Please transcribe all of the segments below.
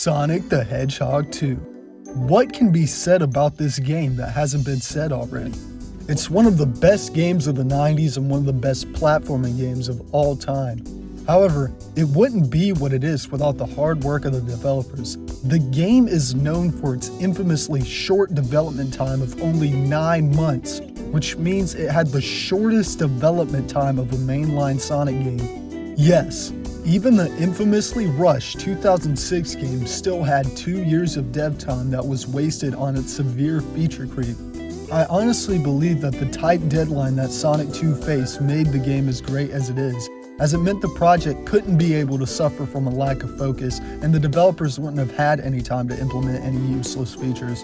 Sonic the Hedgehog 2. What can be said about this game that hasn't been said already? It's one of the best games of the 90s and one of the best platforming games of all time. However, it wouldn't be what it is without the hard work of the developers. The game is known for its infamously short development time of only 9 months, which means it had the shortest development time of a mainline Sonic game. Yes, even the infamously rushed 2006 game still had 2 years of dev time that was wasted on its severe feature creep. I honestly believe that the tight deadline that Sonic 2 faced made the game as great as it is, as it meant the project couldn't be able to suffer from a lack of focus and the developers wouldn't have had any time to implement any useless features.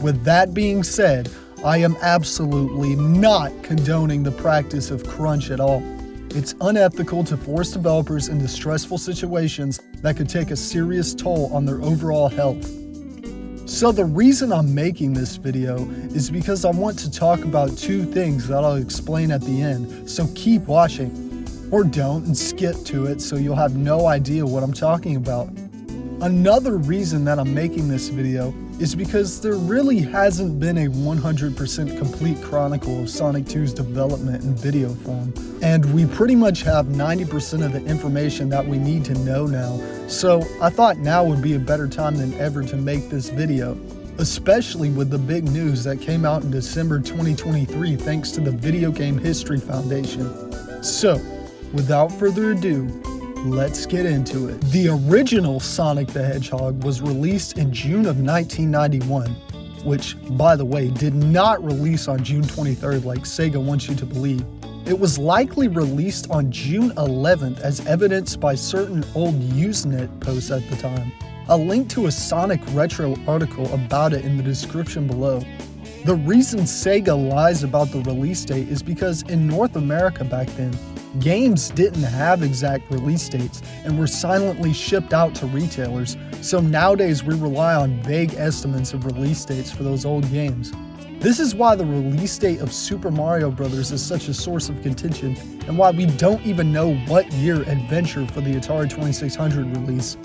With that being said, I am absolutely not condoning the practice of crunch at all. It's unethical to force developers into stressful situations that could take a serious toll on their overall health. So the reason I'm making this video is because I want to talk about 2 things that I'll explain at the end, so keep watching. Or don't and skip to it so you'll have no idea what I'm talking about. Another reason that I'm making this video is because there really hasn't been a 100% complete chronicle of Sonic 2's development in video form, and we pretty much have 90% of the information that we need to know now, so I thought now would be a better time than ever to make this video, especially with the big news that came out in December 2023 thanks to the Video Game History Foundation. So, without further ado, let's get into it. The original Sonic the Hedgehog was released in June of 1991, which, by the way, did not release on June 23rd like Sega wants you to believe. It was likely released on June 11th as evidenced by certain old Usenet posts at the time. A link to a Sonic Retro article about it in the description below. The reason Sega lies about the release date is because in North America back then, games didn't have exact release dates and were silently shipped out to retailers, so nowadays we rely on vague estimates of release dates for those old games. This is why the release date of Super Mario Bros. Is such a source of contention, and why we don't even know what year Adventure for the Atari 2600 released.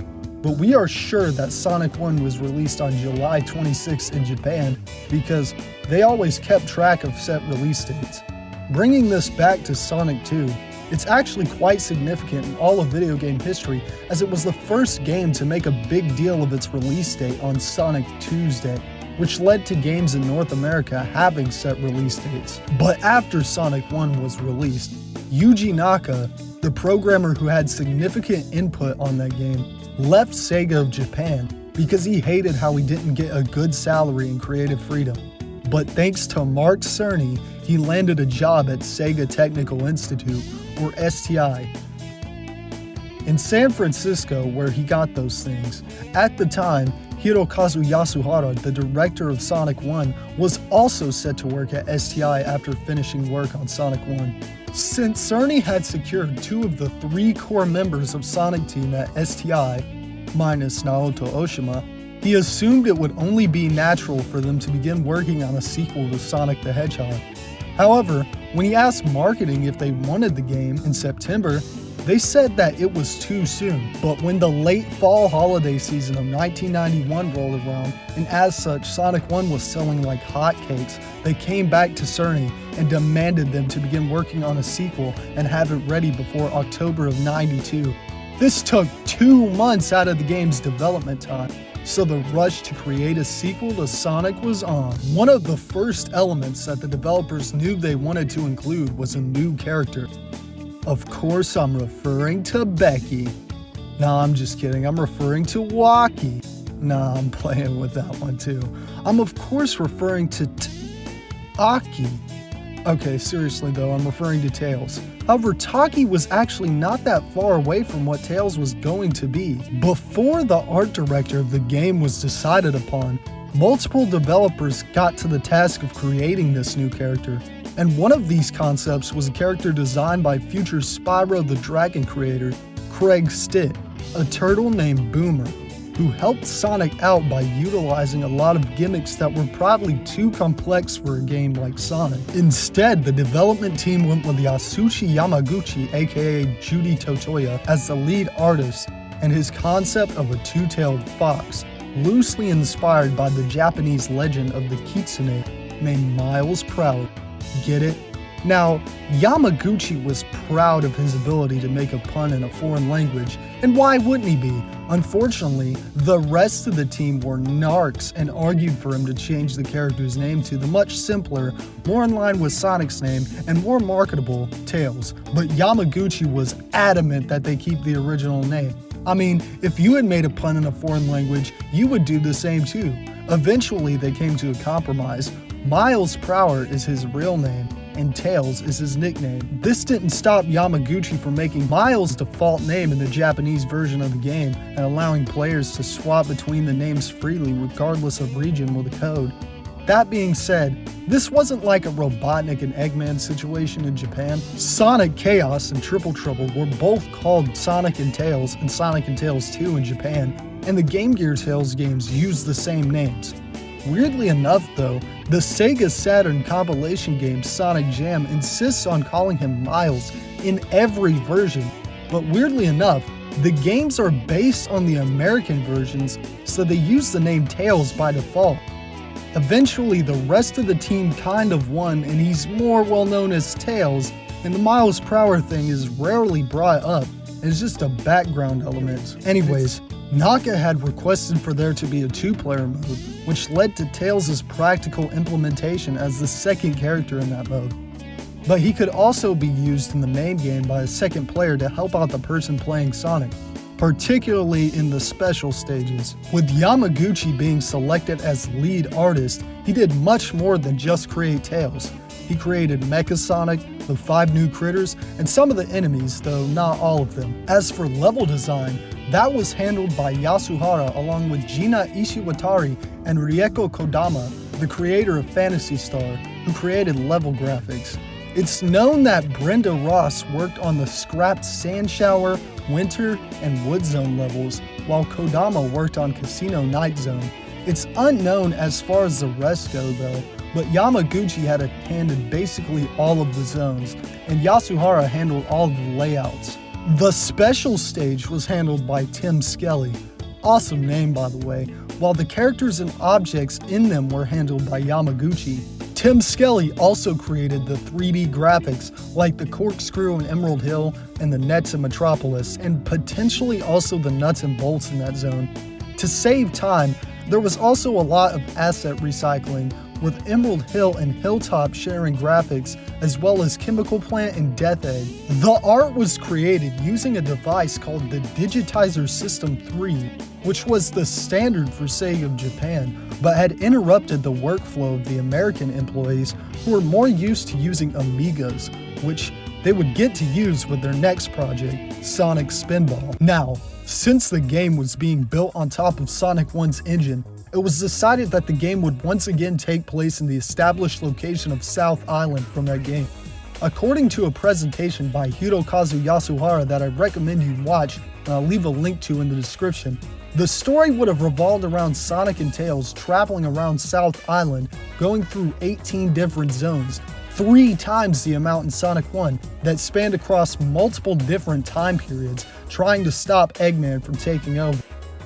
But we are sure that Sonic 1 was released on July 26 in Japan because they always kept track of set release dates. Bringing this back to Sonic 2, it's actually quite significant in all of video game history, as it was the first game to make a big deal of its release date on Sonic Tuesday, which led to games in North America having set release dates. But after Sonic 1 was released, Yuji Naka, the programmer who had significant input on that game, left Sega of Japan because he hated how he didn't get a good salary and creative freedom. But thanks to Mark Cerny, he landed a job at Sega Technical Institute, or STI, in San Francisco, where he got those things. At the time, Hirokazu Yasuhara, the director of Sonic 1, was also set to work at STI after finishing work on Sonic 1. Since Cerny had secured 2 of the 3 core members of Sonic Team at STI, minus Naoto Oshima, he assumed it would only be natural for them to begin working on a sequel to Sonic the Hedgehog. However, when he asked marketing if they wanted the game in September, they said that it was too soon. But when the late fall holiday season of 1991 rolled around, and as such Sonic 1 was selling like hotcakes, they came back to Cerny and demanded them to begin working on a sequel and have it ready before October of '92. This took 2 months out of the game's development time, so the rush to create a sequel to Sonic was on. One of the first elements that the developers knew they wanted to include was a new character. Of course I'm referring to Becky. Nah, I'm just kidding, I'm referring to Wacky. Nah, I'm playing with that one too. I'm of course referring to Aki. Okay, seriously though, I'm referring to Tails. However, Taki was actually not that far away from what Tails was going to be. Before the art director of the game was decided upon, multiple developers got to the task of creating this new character. And one of these concepts was a character designed by future Spyro the Dragon creator, Craig Stitt, a turtle named Boomer, who helped Sonic out by utilizing a lot of gimmicks that were probably too complex for a game like Sonic. Instead, the development team went with Yasushi Yamaguchi, aka Judy Totoya, as the lead artist, and his concept of a two-tailed fox, loosely inspired by the Japanese legend of the kitsune named Miles Proud. Get it? Now, Yamaguchi was proud of his ability to make a pun in a foreign language, and why wouldn't he be? Unfortunately, the rest of the team were narcs and argued for him to change the character's name to the much simpler, more in line with Sonic's name, and more marketable Tails. But Yamaguchi was adamant that they keep the original name. I mean, if you had made a pun in a foreign language, you would do the same too. Eventually, they came to a compromise. Miles Prower is his real name, and Tails is his nickname. This didn't stop Yamaguchi from making Miles' default name in the Japanese version of the game and allowing players to swap between the names freely regardless of region with a code. That being said, this wasn't like a Robotnik and Eggman situation in Japan. Sonic Chaos and Triple Trouble were both called Sonic and Tails and Sonic and Tails 2 in Japan, and the Game Gear Tales games used the same names. Weirdly enough though, the Sega Saturn compilation game Sonic Jam insists on calling him Miles in every version, but weirdly enough, the games are based on the American versions, so they use the name Tails by default. Eventually, the rest of the team kind of won, and he's more well known as Tails, and the Miles Prower thing is rarely brought up. It's just a background element. Anyways, Naka had requested for there to be a two-player mode, which led to Tails' practical implementation as the second character in that mode. But he could also be used in the main game by a second player to help out the person playing Sonic, particularly in the special stages. With Yamaguchi being selected as lead artist, he did much more than just create Tails. He created Mecha Sonic, the 5 new critters, and some of the enemies, though not all of them. As for level design, that was handled by Yasuhara along with Gina Ishiwatari and Rieko Kodama, the creator of Phantasy Star, who created level graphics. It's known that Brenda Ross worked on the scrapped Sand Shower, Winter, and Wood Zone levels, while Kodama worked on Casino Night Zone. It's unknown as far as the rest go though, but Yamaguchi had a hand in basically all of the zones, and Yasuhara handled all of the layouts. The special stage was handled by Tim Skelly, awesome name by the way, while the characters and objects in them were handled by Yamaguchi. Tim Skelly also created the 3D graphics like the corkscrew in Emerald Hill and the nets in Metropolis, and potentially also the nuts and bolts in that zone. To save time, there was also a lot of asset recycling, with Emerald Hill and Hilltop sharing graphics, as well as Chemical Plant and Death Egg. The art was created using a device called the Digitizer System 3, which was the standard for Sega of Japan, but had interrupted the workflow of the American employees who were more used to using Amigas, which they would get to use with their next project, Sonic Spinball. Now, since the game was being built on top of Sonic 1's engine, it was decided that the game would once again take place in the established location of South Island from that game. According to a presentation by Hirokazu Yasuhara that I recommend you watch, and I'll leave a link to in the description, the story would have revolved around Sonic and Tails traveling around South Island, going through 18 different zones, 3 times the amount in Sonic 1, that spanned across multiple different time periods, trying to stop Eggman from taking over.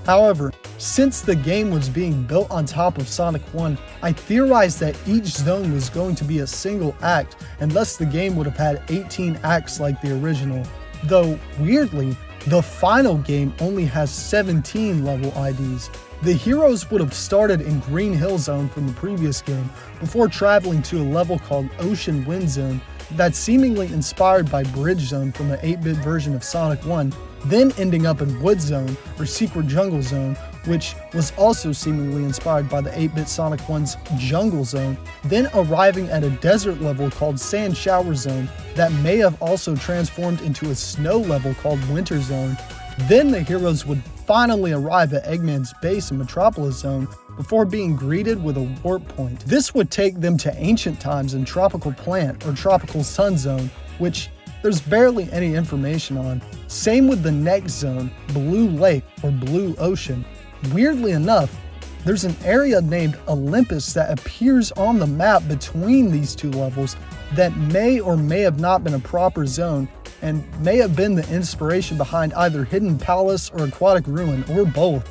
However, since the game was being built on top of Sonic 1, I theorized that each zone was going to be a single act, and thus the game would have had 18 acts like the original. Though, weirdly, the final game only has 17 level IDs. The heroes would have started in Green Hill Zone from the previous game, before traveling to a level called Ocean Wind Zone that's seemingly inspired by Bridge Zone from the 8-bit version of Sonic 1, then ending up in Wood Zone or Secret Jungle Zone, which was also seemingly inspired by the 8-bit Sonic 1's Jungle Zone, then arriving at a desert level called Sand Shower Zone that may have also transformed into a snow level called Winter Zone. Then the heroes would finally arrive at Eggman's base in Metropolis Zone before being greeted with a warp point. This would take them to ancient times in Tropical Plant or Tropical Sun Zone, which there's barely any information on. Same with the next zone, Blue Lake or Blue Ocean. Weirdly enough, there's an area named Olympus that appears on the map between these two levels that may or may have not been a proper zone, and may have been the inspiration behind either Hidden Palace or Aquatic Ruin, or both.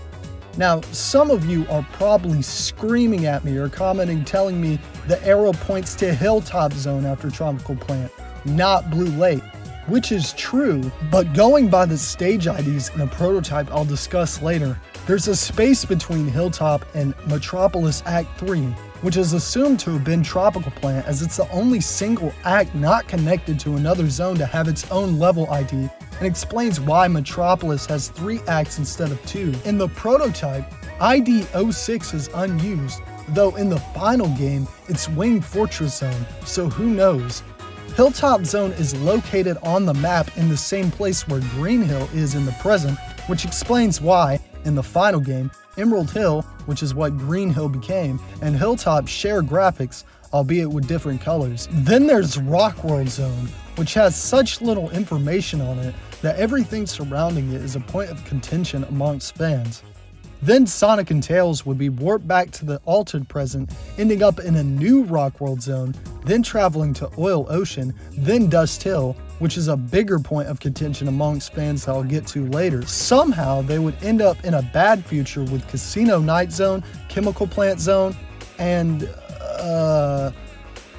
Now, some of you are probably screaming at me or commenting telling me the arrow points to Hilltop Zone after Tropical Plant, not Blue Lake, which is true, but going by the stage IDs in a prototype I'll discuss later, there's a space between Hilltop and Metropolis Act 3, which is assumed to have been Tropical Plant as it's the only single act not connected to another zone to have its own level ID, and explains why Metropolis has 3 acts instead of 2. In the prototype, ID 06 is unused, though in the final game, it's Winged Fortress Zone, so who knows. Hilltop Zone is located on the map in the same place where Green Hill is in the present, which explains why, in the final game, Emerald Hill, which is what Green Hill became, and Hilltop share graphics, albeit with different colors. Then there's Rock World Zone, which has such little information on it that everything surrounding it is a point of contention amongst fans. Then Sonic and Tails would be warped back to the altered present, ending up in a new Rock World Zone, then traveling to Oil Ocean, then Dust Hill, which is a bigger point of contention amongst fans that I'll get to later. Somehow they would end up in a bad future with Casino Night Zone, Chemical Plant Zone, and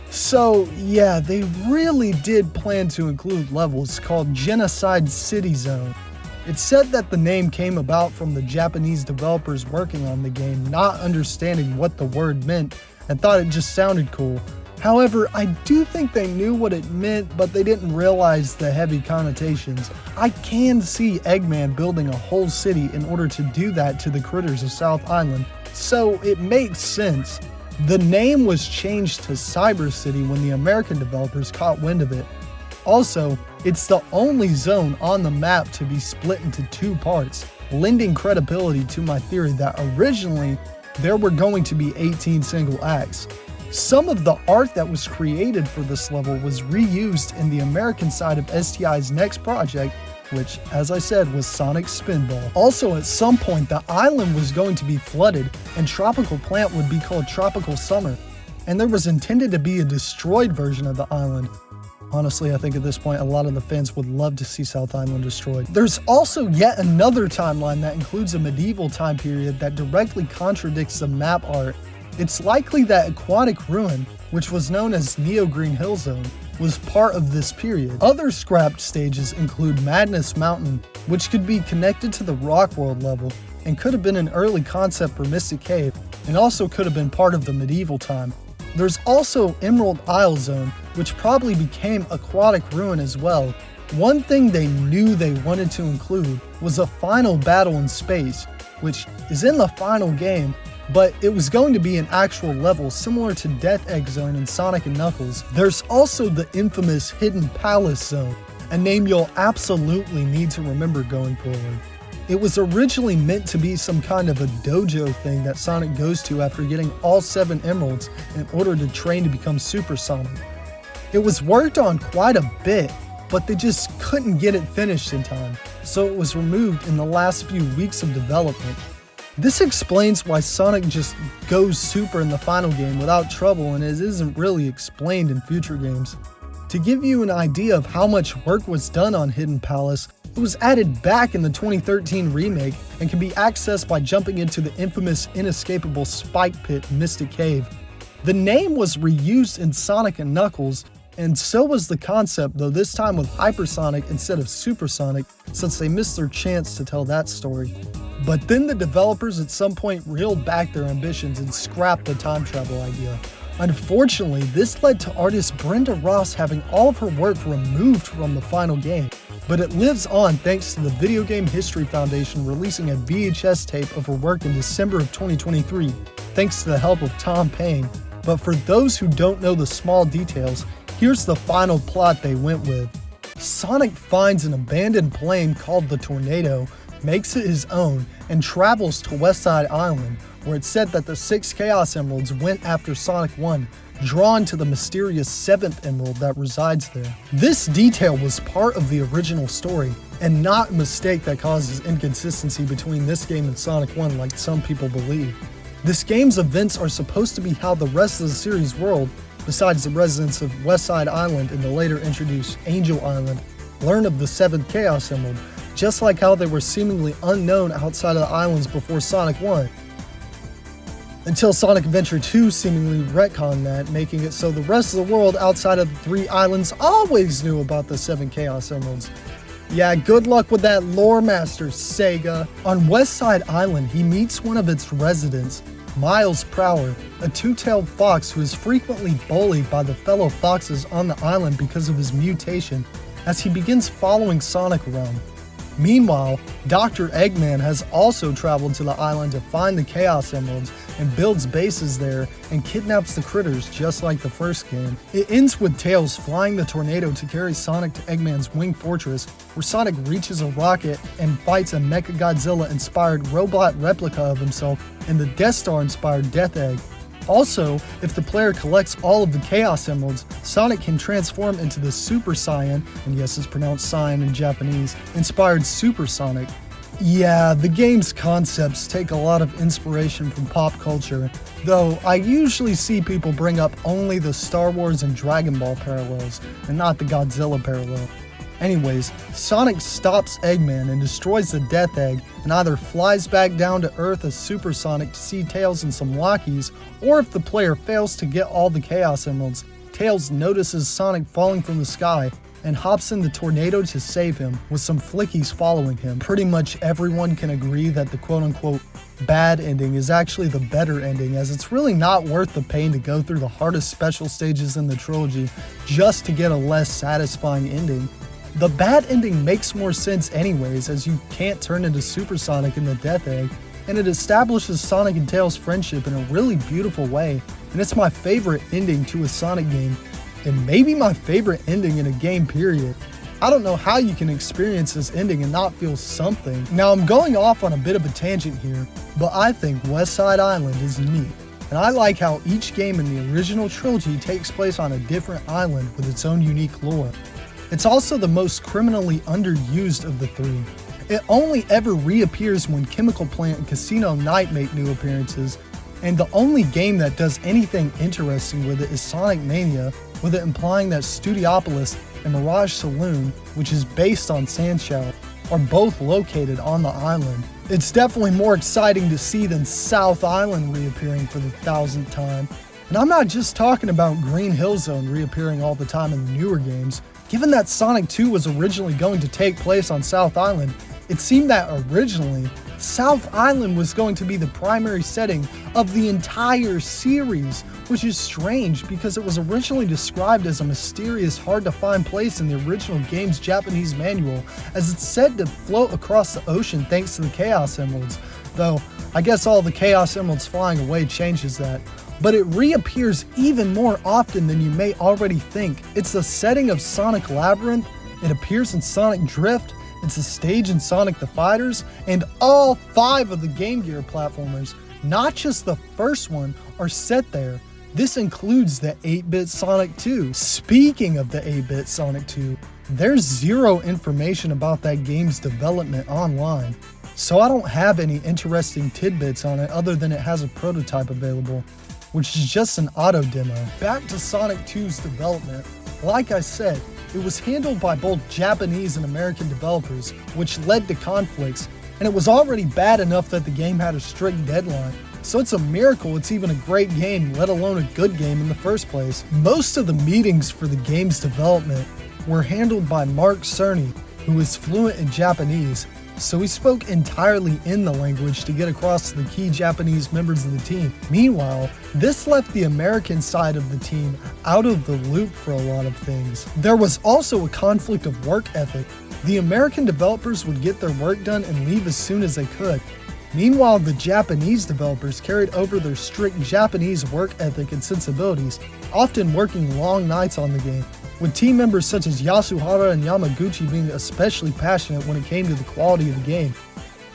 so yeah, they really did plan to include levels called Genocide City Zone. It's said that the name came about from the Japanese developers working on the game not understanding what the word meant and thought it just sounded cool. However, I do think they knew what it meant, but they didn't realize the heavy connotations. I can see Eggman building a whole city in order to do that to the critters of South Island, so it makes sense. The name was changed to Cyber City when the American developers caught wind of it. Also, it's the only zone on the map to be split into 2 parts, lending credibility to my theory that originally there were going to be 18 single acts. Some of the art that was created for this level was reused in the American side of STI's next project, which, as I said, was Sonic Spinball. Also, at some point, the island was going to be flooded, and Tropical Plant would be called Tropical Summer, and there was intended to be a destroyed version of the island. Honestly, I think at this point, a lot of the fans would love to see South Island destroyed. There's also yet another timeline that includes a medieval time period that directly contradicts the map art. It's likely that Aquatic Ruin, which was known as Neo Green Hill Zone, was part of this period. Other scrapped stages include Madness Mountain, which could be connected to the Rock World level, and could have been an early concept for Mystic Cave, and also could have been part of the medieval time. There's also Emerald Isle Zone, which probably became Aquatic Ruin as well. One thing they knew they wanted to include was a final battle in space, which is in the final game, but it was going to be an actual level similar to Death Egg Zone in Sonic & Knuckles. There's also the infamous Hidden Palace Zone, a name you'll absolutely need to remember going forward. It was originally meant to be some kind of a dojo thing that Sonic goes to after getting all 7 emeralds in order to train to become Super Sonic. It was worked on quite a bit, but they just couldn't get it finished in time, so it was removed in the last few weeks of development. This explains why Sonic just goes super in the final game without trouble, and it isn't really explained in future games. To give you an idea of how much work was done on Hidden Palace, it was added back in the 2013 remake and can be accessed by jumping into the infamous inescapable Spike Pit Mystic Cave. The name was reused in Sonic & Knuckles, and so was the concept, though this time with Hypersonic instead of Supersonic, since they missed their chance to tell that story. But then the developers at some point reeled back their ambitions and scrapped the time travel idea. Unfortunately, this led to artist Brenda Ross having all of her work removed from the final game, but it lives on thanks to the Video Game History Foundation releasing a VHS tape of her work in December of 2023, thanks to the help of Tom Payne. But for those who don't know the small details, here's the final plot they went with. Sonic finds an abandoned plane called the Tornado, makes it his own, and travels to Westside Island, where it's said that the 6 Chaos Emeralds went after Sonic 1, drawn to the mysterious 7th Emerald that resides there. This detail was part of the original story, and not a mistake that causes inconsistency between this game and Sonic 1 like some people believe. This game's events are supposed to be how the rest of the series' world, besides the residents of Westside Island and the later introduced Angel Island, learn of the 7th Chaos Emerald, just like how they were seemingly unknown outside of the islands before Sonic 1. Until Sonic Adventure 2 seemingly retconned that, making it so the rest of the world outside of the 3 islands always knew about the 7 Chaos Emeralds. Yeah, good luck with that lore master, Sega. On West Side Island, he meets one of its residents, Miles Prower, a two-tailed fox who is frequently bullied by the fellow foxes on the island because of his mutation, as he begins following Sonic around. Meanwhile, Dr. Eggman has also traveled to the island to find the Chaos Emeralds and builds bases there and kidnaps the critters just like the first game. It ends with Tails flying the tornado to carry Sonic to Eggman's Wing Fortress, where Sonic reaches a rocket and fights a Mechagodzilla-inspired robot replica of himself and the Death Star-inspired Death Egg. Also, if the player collects all of the Chaos Emeralds, Sonic can transform into the Super Saiyan, and yes, it's pronounced Saiyan in Japanese, inspired Super Sonic. Yeah, the game's concepts take a lot of inspiration from pop culture, though I usually see people bring up only the Star Wars and Dragon Ball parallels, and not the Godzilla parallel. Anyways, Sonic stops Eggman and destroys the Death Egg and either flies back down to Earth as Super Sonic to see Tails and some Wackies, or if the player fails to get all the Chaos Emeralds, Tails notices Sonic falling from the sky and hops in the tornado to save him, with some flickies following him. Pretty much everyone can agree that the quote-unquote bad ending is actually the better ending, as it's really not worth the pain to go through the hardest special stages in the trilogy just to get a less satisfying ending. The bad ending makes more sense anyways, as you can't turn into Super Sonic in the Death Egg, and it establishes Sonic and Tails' friendship in a really beautiful way, and it's my favorite ending to a Sonic game, and maybe my favorite ending in a game period. I don't know how you can experience this ending and not feel something. Now I'm going off on a bit of a tangent here, but I think West Side Island is neat, and I like how each game in the original trilogy takes place on a different island with its own unique lore. It's also the most criminally underused of the 3. It only ever reappears when Chemical Plant and Casino Night make new appearances, and the only game that does anything interesting with it is Sonic Mania, with it implying that Studiopolis and Mirage Saloon, which is based on Sandshower, are both located on the island. It's definitely more exciting to see than South Island reappearing for the 1000th time. And I'm not just talking about Green Hill Zone reappearing all the time in the newer games. Given that Sonic 2 was originally going to take place on South Island, it seemed that originally, South Island was going to be the primary setting of the entire series, which is strange because it was originally described as a mysterious, hard-to-find place in the original game's Japanese manual, as it's said to float across the ocean thanks to the Chaos Emeralds, though I guess all the Chaos Emeralds flying away changes that. But it reappears even more often than you may already think. It's the setting of Sonic Labyrinth, it appears in Sonic Drift, it's a stage in Sonic the Fighters, and all 5 of the Game Gear platformers, not just the first one, are set there. This includes the 8-bit Sonic 2. Speaking of the 8-bit Sonic 2, there's zero information about that game's development online, so I don't have any interesting tidbits on it other than it has a prototype available, which is just an auto demo. Back to Sonic 2's development. Like I said, it was handled by both Japanese and American developers, which led to conflicts, and it was already bad enough that the game had a strict deadline, so it's a miracle it's even a great game, let alone a good game in the first place. Most of the meetings for the game's development were handled by Mark Cerny, who is fluent in Japanese, so he spoke entirely in the language to get across to the key Japanese members of the team. Meanwhile, this left the American side of the team out of the loop for a lot of things. There was also a conflict of work ethic. The American developers would get their work done and leave as soon as they could. Meanwhile, the Japanese developers carried over their strict Japanese work ethic and sensibilities, often working long nights on the game, with team members such as Yasuhara and Yamaguchi being especially passionate when it came to the quality of the game.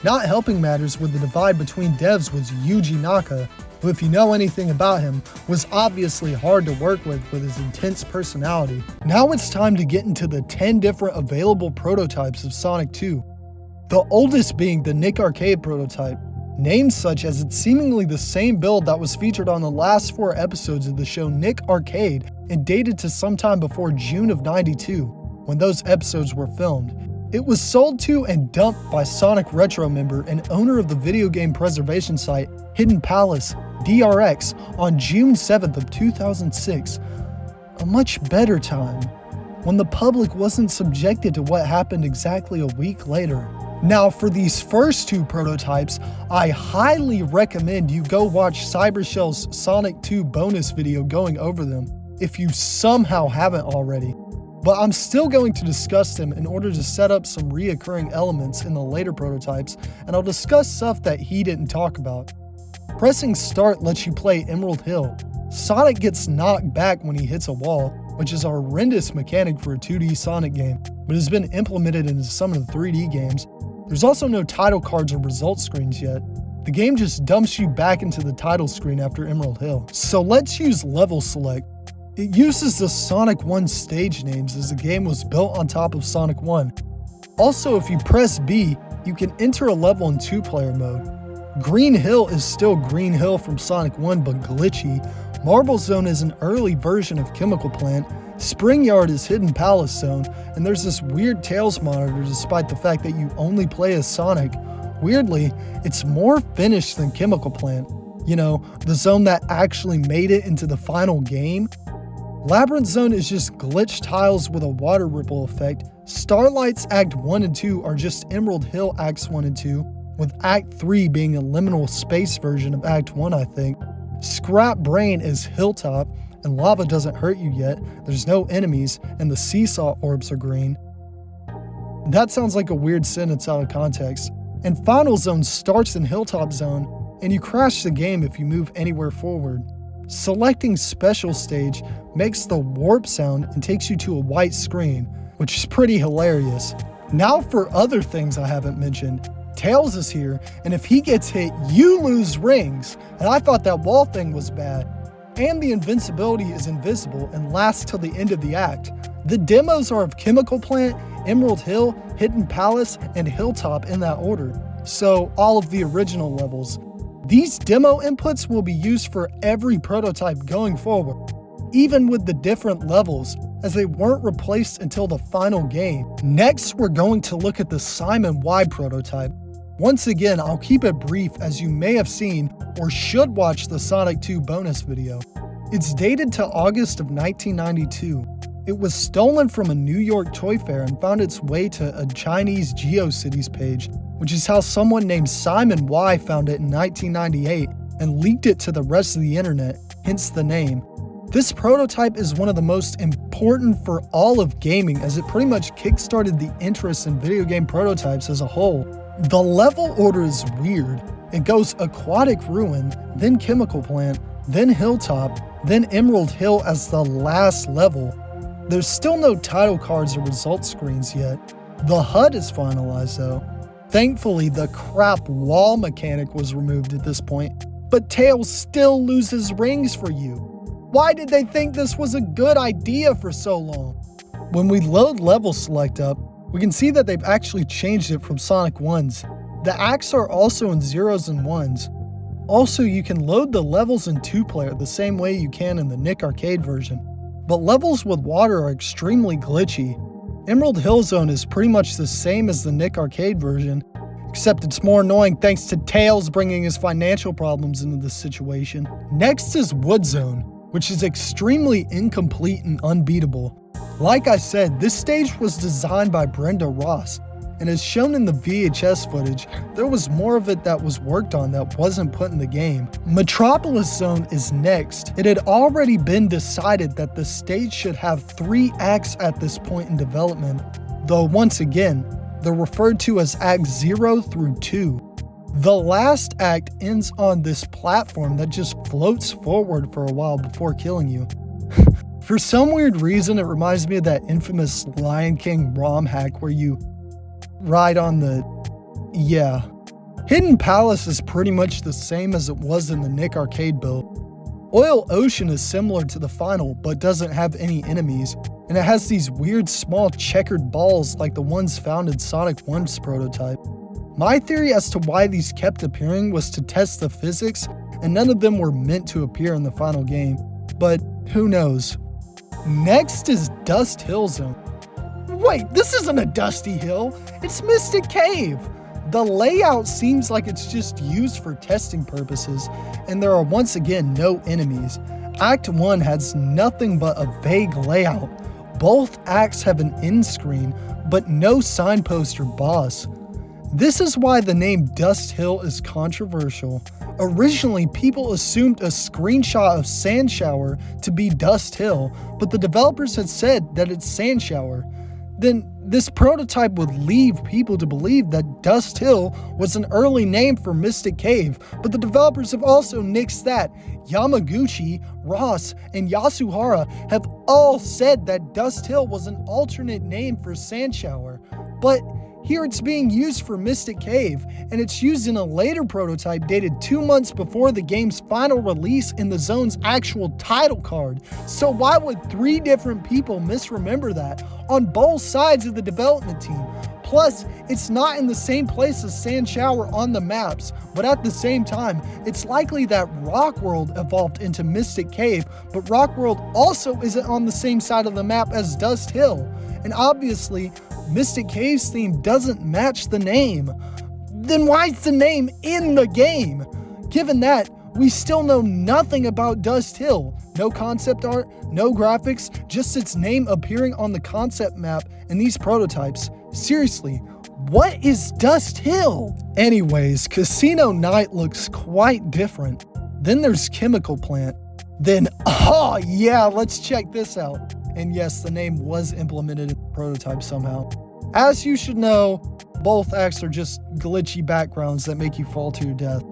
Not helping matters with the divide between devs was Yuji Naka, who, if you know anything about him, was obviously hard to work with his intense personality. Now it's time to get into the 10 different available prototypes of Sonic 2. The oldest being the Nick Arcade prototype, named such as it's seemingly the same build that was featured on the last 4 episodes of the show Nick Arcade and dated to sometime before June of '92. when those episodes were filmed. It was sold to and dumped by Sonic Retro member and owner of the video game preservation site Hidden Palace, DRX, on June 7th of 2006. A much better time, when the public wasn't subjected to what happened exactly a week later. Now, for these first two prototypes, I highly recommend you go watch Cybershell's Sonic 2 bonus video going over them, if you somehow haven't already. But I'm still going to discuss them in order to set up some reoccurring elements in the later prototypes, and I'll discuss stuff that he didn't talk about. Pressing start lets you play Emerald Hill. Sonic gets knocked back when he hits a wall, which is a horrendous mechanic for a 2D Sonic game, but has been implemented into some of the 3D games. There's also no title cards or results screens yet. The game just dumps you back into the title screen after Emerald Hill. So let's use Level Select. It uses the Sonic 1 stage names as the game was built on top of Sonic 1. Also, if you press B, you can enter a level in 2-player mode. Green Hill is still Green Hill from Sonic 1 but glitchy. Marble Zone is an early version of Chemical Plant. Spring Yard is Hidden Palace Zone, and there's this weird Tails monitor despite the fact that you only play as Sonic. Weirdly, it's more finished than Chemical Plant. You know, the zone that actually made it into the final game. Labyrinth Zone is just glitched tiles with a water ripple effect. Starlight's Act 1 and 2 are just Emerald Hill Acts 1 and 2, with Act 3 being a liminal space version of Act 1, I think. Scrap Brain is Hilltop, and lava doesn't hurt you yet, there's no enemies, and the seesaw orbs are green. That sounds like a weird sentence out of context. And Final Zone starts in Hilltop Zone, and you crash the game if you move anywhere forward. Selecting Special Stage makes the warp sound and takes you to a white screen, which is pretty hilarious. Now for other things I haven't mentioned. Tails is here, and if he gets hit, you lose rings, and I thought that wall thing was bad. And the invincibility is invisible and lasts till the end of the act. The demos are of Chemical Plant, Emerald Hill, Hidden Palace, and Hilltop in that order, so all of the original levels. These demo inputs will be used for every prototype going forward, even with the different levels, as they weren't replaced until the final game. Next, we're going to look at the Simon Y prototype. Once again, I'll keep it brief as you may have seen or should watch the Sonic 2 bonus video. It's dated to August of 1992. It was stolen from a New York toy fair and found its way to a Chinese GeoCities page, which is how someone named Simon Y found it in 1998 and leaked it to the rest of the internet, hence the name. This prototype is one of the most important for all of gaming as it pretty much kickstarted the interest in video game prototypes as a whole. The level order is weird. It goes Aquatic Ruin, then Chemical Plant, then Hilltop, then Emerald Hill as the last level. There's still no title cards or result screens yet. The HUD is finalized though. Thankfully, the crap wall mechanic was removed at this point, but Tails still loses rings for you. Why did they think this was a good idea for so long? When we load Level Select up, we can see that they've actually changed it from Sonic 1's. The acts are also in 0s and 1s. Also, you can load the levels in 2-player the same way you can in the Nick Arcade version, but levels with water are extremely glitchy. Emerald Hill Zone is pretty much the same as the Nick Arcade version, except it's more annoying thanks to Tails bringing his financial problems into this situation. Next is Wood Zone, which is extremely incomplete and unbeatable. Like I said, this stage was designed by Brenda Ross, and as shown in the VHS footage, there was more of it that was worked on that wasn't put in the game. Metropolis Zone is next. It had already been decided that the stage should have 3 acts at this point in development, though once again, they're referred to as Act 0 through 2. The last act ends on this platform that just floats forward for a while before killing you. For some weird reason, it reminds me of that infamous Lion King ROM hack where you ride on the... yeah. Hidden Palace is pretty much the same as it was in the Nick Arcade build. Oil Ocean is similar to the final, but doesn't have any enemies, and it has these weird small checkered balls like the ones found in Sonic 1's prototype. My theory as to why these kept appearing was to test the physics, and none of them were meant to appear in the final game, but who knows. Next is Dust Hill Zone. Wait, this isn't a dusty hill, it's Mystic Cave. The layout seems like it's just used for testing purposes, and there are once again no enemies. Act 1 has nothing but a vague layout. Both acts have an end screen, but no signpost or boss. This is why the name Dust Hill is controversial. Originally, people assumed a screenshot of Sand Shower to be Dust Hill, but the developers had said that it's Sand Shower. Then this prototype would lead people to believe that Dust Hill was an early name for Mystic Cave, but the developers have also nixed that. Yamaguchi, Ross, and Yasuhara have all said that Dust Hill was an alternate name for Sand Shower, but here it's being used for Mystic Cave, and it's used in a later prototype dated 2 months before the game's final release in the zone's actual title card. So why would 3 different people misremember that on both sides of the development team? Plus, it's not in the same place as Sand Shower on the maps, but at the same time, it's likely that Rock World evolved into Mystic Cave, but Rock World also isn't on the same side of the map as Dust Hill. And obviously, Mystic Cave's theme doesn't match the name. Then why is the name in the game? Given that, we still know nothing about Dust Hill. No concept art, no graphics, just its name appearing on the concept map in these prototypes. Seriously, what is Dust Hill? Anyways, Casino Night looks quite different. Then there's Chemical Plant. Then, oh yeah, let's check this out. And yes, the name was implemented in the prototype somehow. As you should know, both acts are just glitchy backgrounds that make you fall to your death.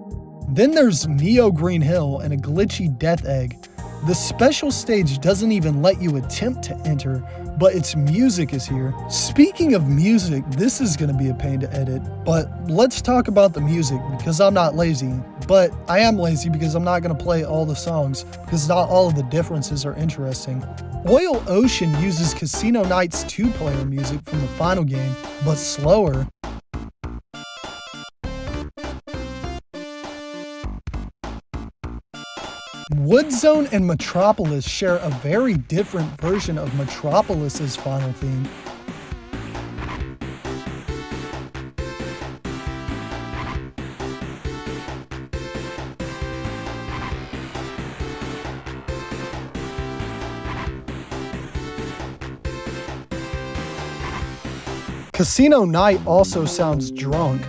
Then there's Neo Green Hill and a glitchy death egg. The special stage doesn't even let you attempt to enter, but its music is here. Speaking of music, this is going to be a pain to edit, but let's talk about the music because I'm not lazy. But I am lazy because I'm not going to play all the songs because not all of the differences are interesting. Oil Ocean uses Casino Night's 2-player music from the final game, but slower. Woodzone and Metropolis share a very different version of Metropolis's final theme. Casino Night also sounds drunk.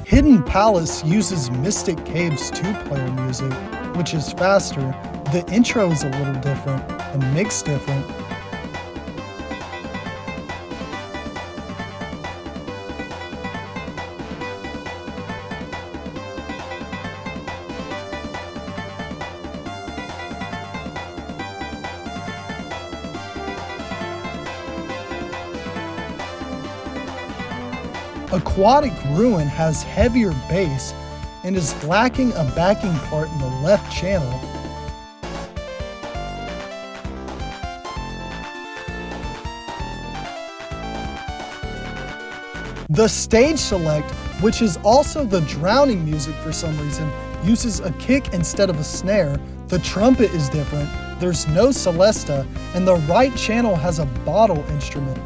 Hidden Palace uses Mystic Cave's 2-player music, which is faster. The intro is a little different and mixed different. Aquatic Ruin has heavier bass and is lacking a backing part in the left channel. The stage select, which is also the drowning music for some reason, uses a kick instead of a snare. The trumpet is different, there's no Celesta, and the right channel has a bottle instrument.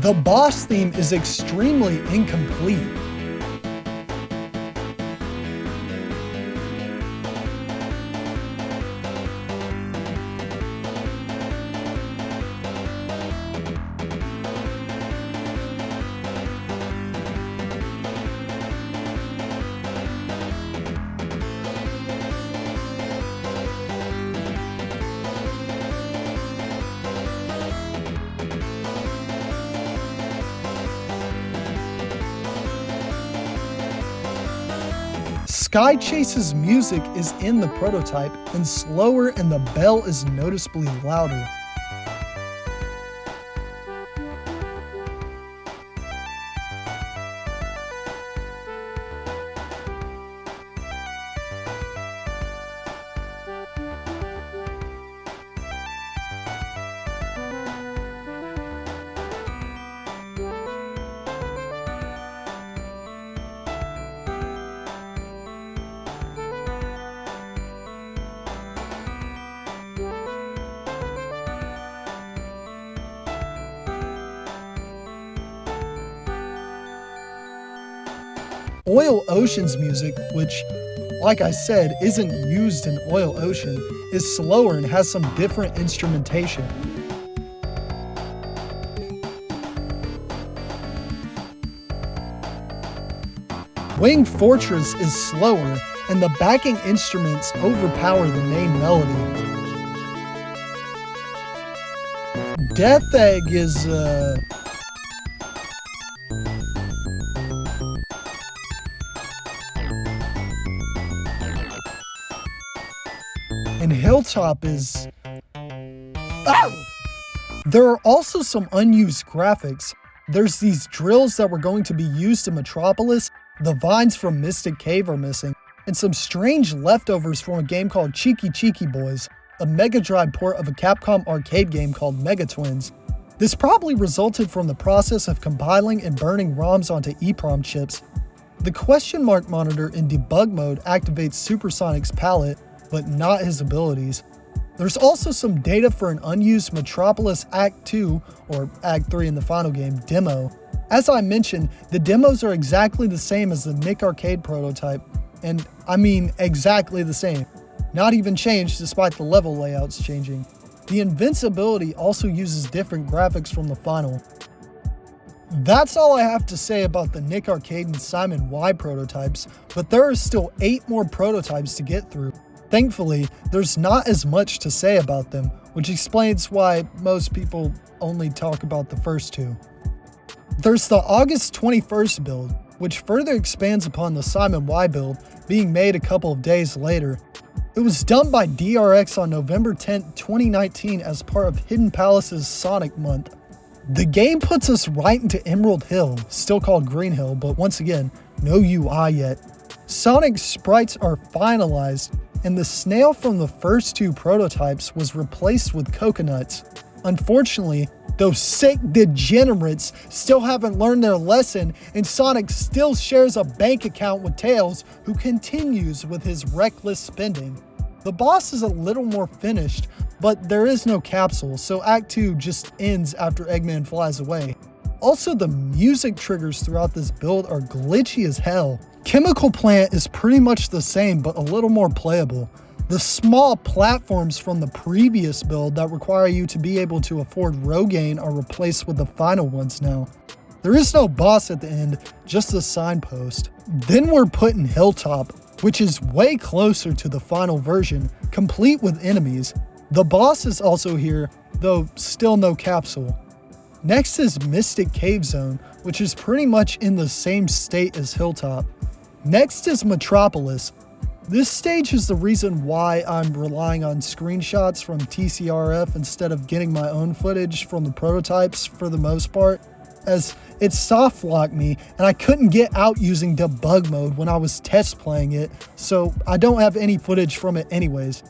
The boss theme is extremely incomplete. Sky Chase's music is in the prototype and slower, and the bell is noticeably louder. Oil Ocean's music, which, like I said, isn't used in Oil Ocean, is slower and has some different instrumentation. Wing Fortress is slower, and the backing instruments overpower the main melody. Death Egg is, and Hilltop is... Oh! There are also some unused graphics. There's these drills that were going to be used in Metropolis, the vines from Mystic Cave are missing, and some strange leftovers from a game called Cheeky Cheeky Boys, a Mega Drive port of a Capcom arcade game called Mega Twins. This probably resulted from the process of compiling and burning ROMs onto EEPROM chips. The question mark monitor in debug mode activates Supersonic's palette, but not his abilities. There's also some data for an unused Metropolis Act 2, or Act 3 in the final game, demo. As I mentioned, the demos are exactly the same as the Nick Arcade prototype, and I mean exactly the same. Not even changed despite the level layouts changing. The Invincibility also uses different graphics from the final. That's all I have to say about the Nick Arcade and Simon Y prototypes, but there are still 8 more prototypes to get through. Thankfully, there's not as much to say about them, which explains why most people only talk about the first 2. There's the August 21st build, which further expands upon the Simon Y build, being made a couple of days later. It was done by DRX on November 10, 2019 as part of Hidden Palace's Sonic Month. The game puts us right into Emerald Hill, still called Green Hill, but once again, no UI yet. Sonic sprites are finalized, and the snail from the first 2 prototypes was replaced with coconuts. Unfortunately, those sick degenerates still haven't learned their lesson, and Sonic still shares a bank account with Tails, who continues with his reckless spending. The boss is a little more finished, but there is no capsule, so Act 2 just ends after Eggman flies away. Also, the music triggers throughout this build are glitchy as hell. Chemical Plant is pretty much the same, but a little more playable. The small platforms from the previous build that require you to be able to afford Rogaine are replaced with the final ones now. There is no boss at the end, just a signpost. Then we're put in Hilltop, which is way closer to the final version, complete with enemies. The boss is also here, though still no capsule. Next is Mystic Cave Zone, which is pretty much in the same state as Hilltop. Next is Metropolis. This stage is the reason why I'm relying on screenshots from TCRF instead of getting my own footage from the prototypes for the most part, as it soft locked me and I couldn't get out using debug mode when I was test playing it, so I don't have any footage from it anyways.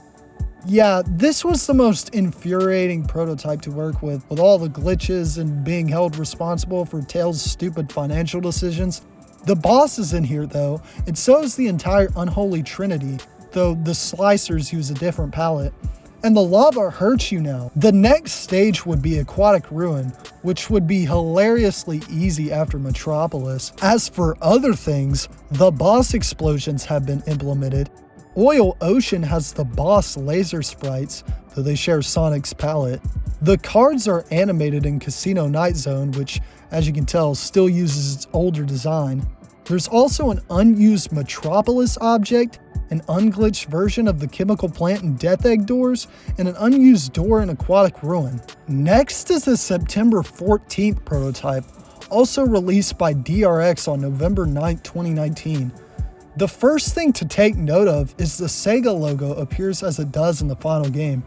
Yeah, this was the most infuriating prototype to work with all the glitches and being held responsible for Tails' stupid financial decisions. The boss is in here though, and so is the entire Unholy Trinity, though the slicers use a different palette. And the lava hurts you now. The next stage would be Aquatic Ruin, which would be hilariously easy after Metropolis. As for other things, the boss explosions have been implemented. Oil Ocean has the boss laser sprites, though they share Sonic's palette. The cards are animated in Casino Night Zone, which, as you can tell, still uses its older design. There's also an unused Metropolis object, an unglitched version of the Chemical Plant and Death Egg doors, and an unused door in Aquatic Ruin. Next is the September 14th prototype, also released by DRX on November 9, 2019. The first thing to take note of is the Sega logo appears as it does in the final game,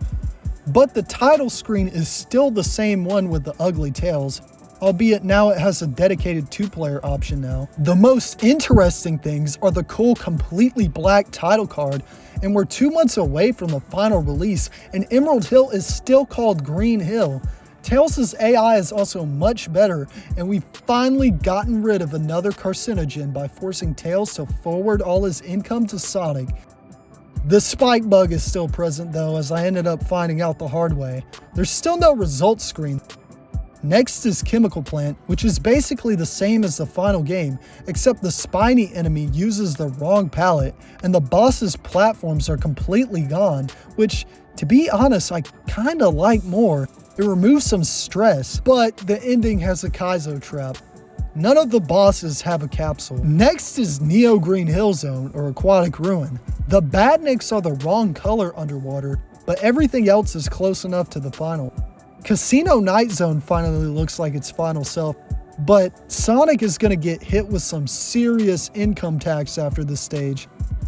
but the title screen is still the same one with the ugly tails, albeit now it has a dedicated 2-player option now. The most interesting things are the cool completely black title card, and we're 2 months away from the final release, and Emerald Hill is still called Green Hill. Tails' AI is also much better, and we've finally gotten rid of another carcinogen by forcing Tails to forward all his income to Sonic. The spike bug is still present though, as I ended up finding out the hard way. There's still no results screen. Next is Chemical Plant, which is basically the same as the final game, except the spiny enemy uses the wrong palette, and the boss's platforms are completely gone, which, to be honest, I kinda like more. It removes some stress, but the ending has a Kaizo trap. None of the bosses have a capsule. Next is Neo Green Hill Zone, or Aquatic Ruin. The badniks are the wrong color underwater, but everything else is close enough to the final. Casino Night Zone finally looks like its final self, but Sonic is going to get hit with some serious income tax after this stage.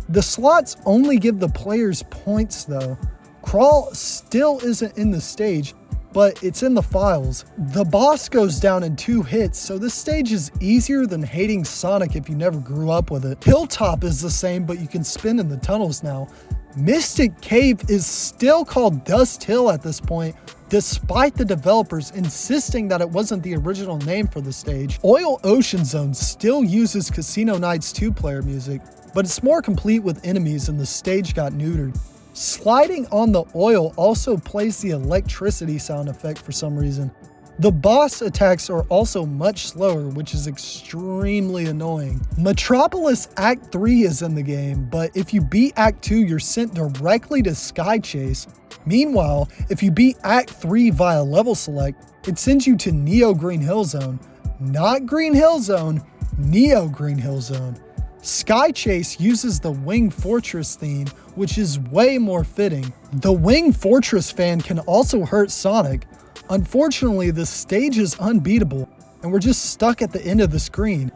The slots only give the players points though. Crawl still isn't in the stage, but it's in the files. The boss goes down in 2 hits, so this stage is easier than hating Sonic if you never grew up with it. Hilltop is the same, but you can spin in the tunnels now. Mystic Cave is still called Dust Hill at this point, despite the developers insisting that it wasn't the original name for the stage. Oil Ocean Zone still uses Casino Night's 2-player music, but it's more complete with enemies and the stage got neutered. Sliding on the oil also plays the electricity sound effect for some reason. The boss attacks are also much slower, which is extremely annoying. Metropolis Act 3 is in the game, but if you beat Act 2, you're sent directly to Sky Chase. Meanwhile, if you beat Act 3 via level select, it sends you to Neo Green Hill Zone. Not Green Hill Zone, Neo Green Hill Zone. Sky Chase uses the Wing Fortress theme, which is way more fitting. The Wing Fortress fan can also hurt Sonic. Unfortunately, the stage is unbeatable, and we're just stuck at the end of the screen.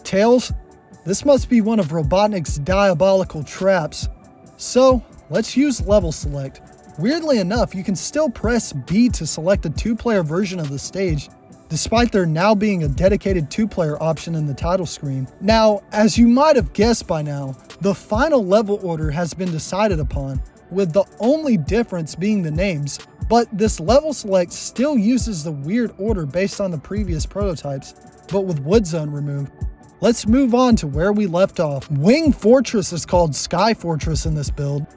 Tails, this must be one of Robotnik's diabolical traps. So, let's use level select. Weirdly enough, you can still press B to select a 2-player version of the stage, despite there now being a dedicated 2-player option in the title screen. Now, as you might have guessed by now, the final level order has been decided upon, with the only difference being the names, but this level select still uses the weird order based on the previous prototypes, but with Wood Zone removed. Let's move on to where we left off. Wing Fortress is called Sky Fortress in this build.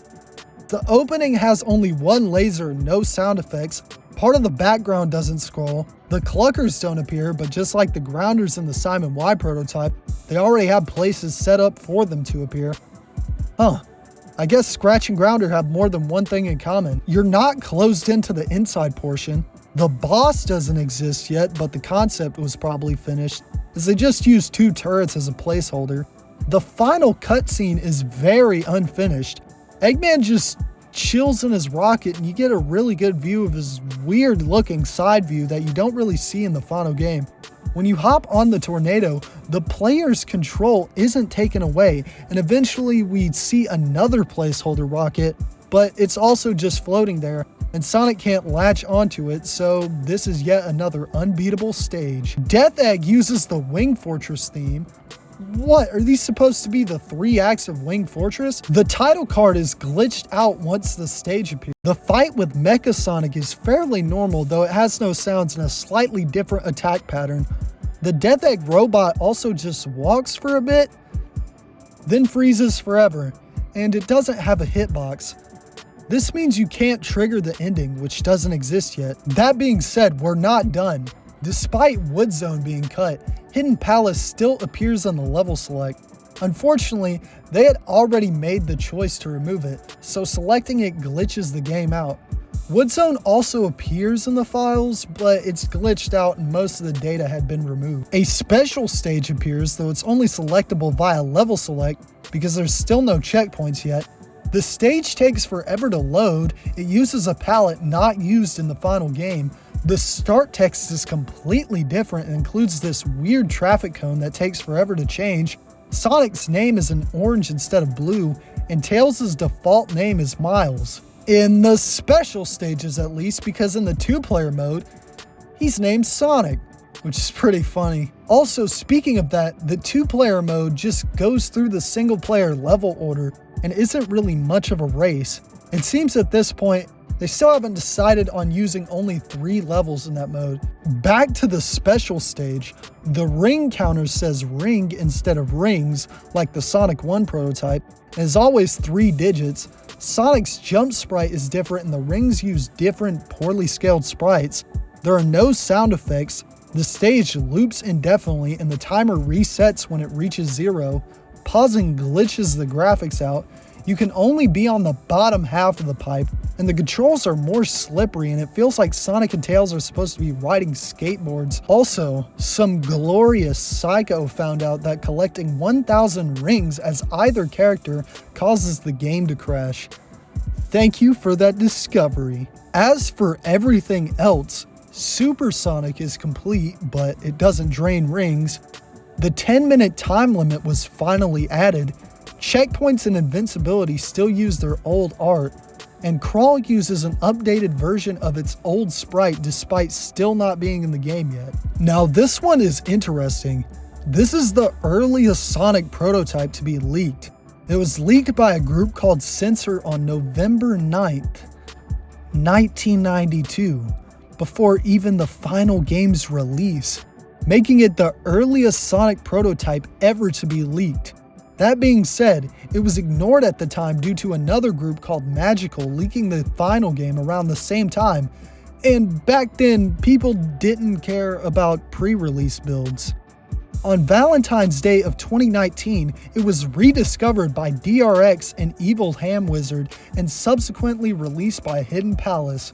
The opening has only 1 laser and no sound effects. Part of the background doesn't scroll. The cluckers don't appear, but just like the grounders in the Simon Y prototype, they already have places set up for them to appear. I guess Scratch and Grounder have more than one thing in common. You're not closed into the inside portion. The boss doesn't exist yet, but the concept was probably finished, as they just used 2 turrets as a placeholder. The final cutscene is very unfinished. Eggman just chills in his rocket and you get a really good view of his weird looking side view that you don't really see in the final game. When you hop on the tornado, the player's control isn't taken away, and eventually we see another placeholder rocket, but it's also just floating there, and Sonic can't latch onto it, so this is yet another unbeatable stage. Death Egg uses the Wing Fortress theme. What, are these supposed to be the 3 acts of Wing Fortress? The title card is glitched out once the stage appears. The fight with Mecha Sonic is fairly normal, though it has no sounds and a slightly different attack pattern. The Death Egg robot also just walks for a bit, then freezes forever, and it doesn't have a hitbox. This means you can't trigger the ending, which doesn't exist yet. That being said, we're not done. Despite Wood Zone being cut, Hidden Palace still appears on the level select. Unfortunately, they had already made the choice to remove it, so selecting it glitches the game out. Wood Zone also appears in the files, but it's glitched out and most of the data had been removed. A special stage appears, though it's only selectable via level select because there's still no checkpoints yet. The stage takes forever to load. It uses a palette not used in the final game. The start text is completely different and includes this weird traffic cone that takes forever to change. Sonic's name is in orange instead of blue, and Tails' default name is Miles. In the special stages at least, because in the 2-player mode, he's named Sonic, which is pretty funny. Also, speaking of that, the 2-player mode just goes through the single-player level order and isn't really much of a race. It seems at this point, they still haven't decided on using only 3 levels in that mode. Back to the special stage, the ring counter says ring instead of rings, like the Sonic 1 prototype, and is always 3 digits. Sonic's jump sprite is different and the rings use different poorly scaled sprites. There are no sound effects, the stage loops indefinitely and the timer resets when it reaches 0. Pausing glitches the graphics out. You can only be on the bottom half of the pipe, and the controls are more slippery and it feels like Sonic and Tails are supposed to be riding skateboards. Also, some glorious psycho found out that collecting 1,000 rings as either character causes the game to crash. Thank you for that discovery. As for everything else, Super Sonic is complete, but it doesn't drain rings. The 10-minute time limit was finally added. Checkpoints and invincibility still use their old art, and Crawl uses an updated version of its old sprite despite still not being in the game yet. Now this one is interesting. This is the earliest Sonic prototype to be leaked. It was leaked by a group called Censor on November 9th, 1992, before even the final game's release, making it the earliest Sonic prototype ever to be leaked. That being said, it was ignored at the time due to another group called Magical leaking the final game around the same time, and back then people didn't care about pre-release builds. On Valentine's Day of 2019, it was rediscovered by DRX and Evil Ham Wizard and subsequently released by Hidden Palace.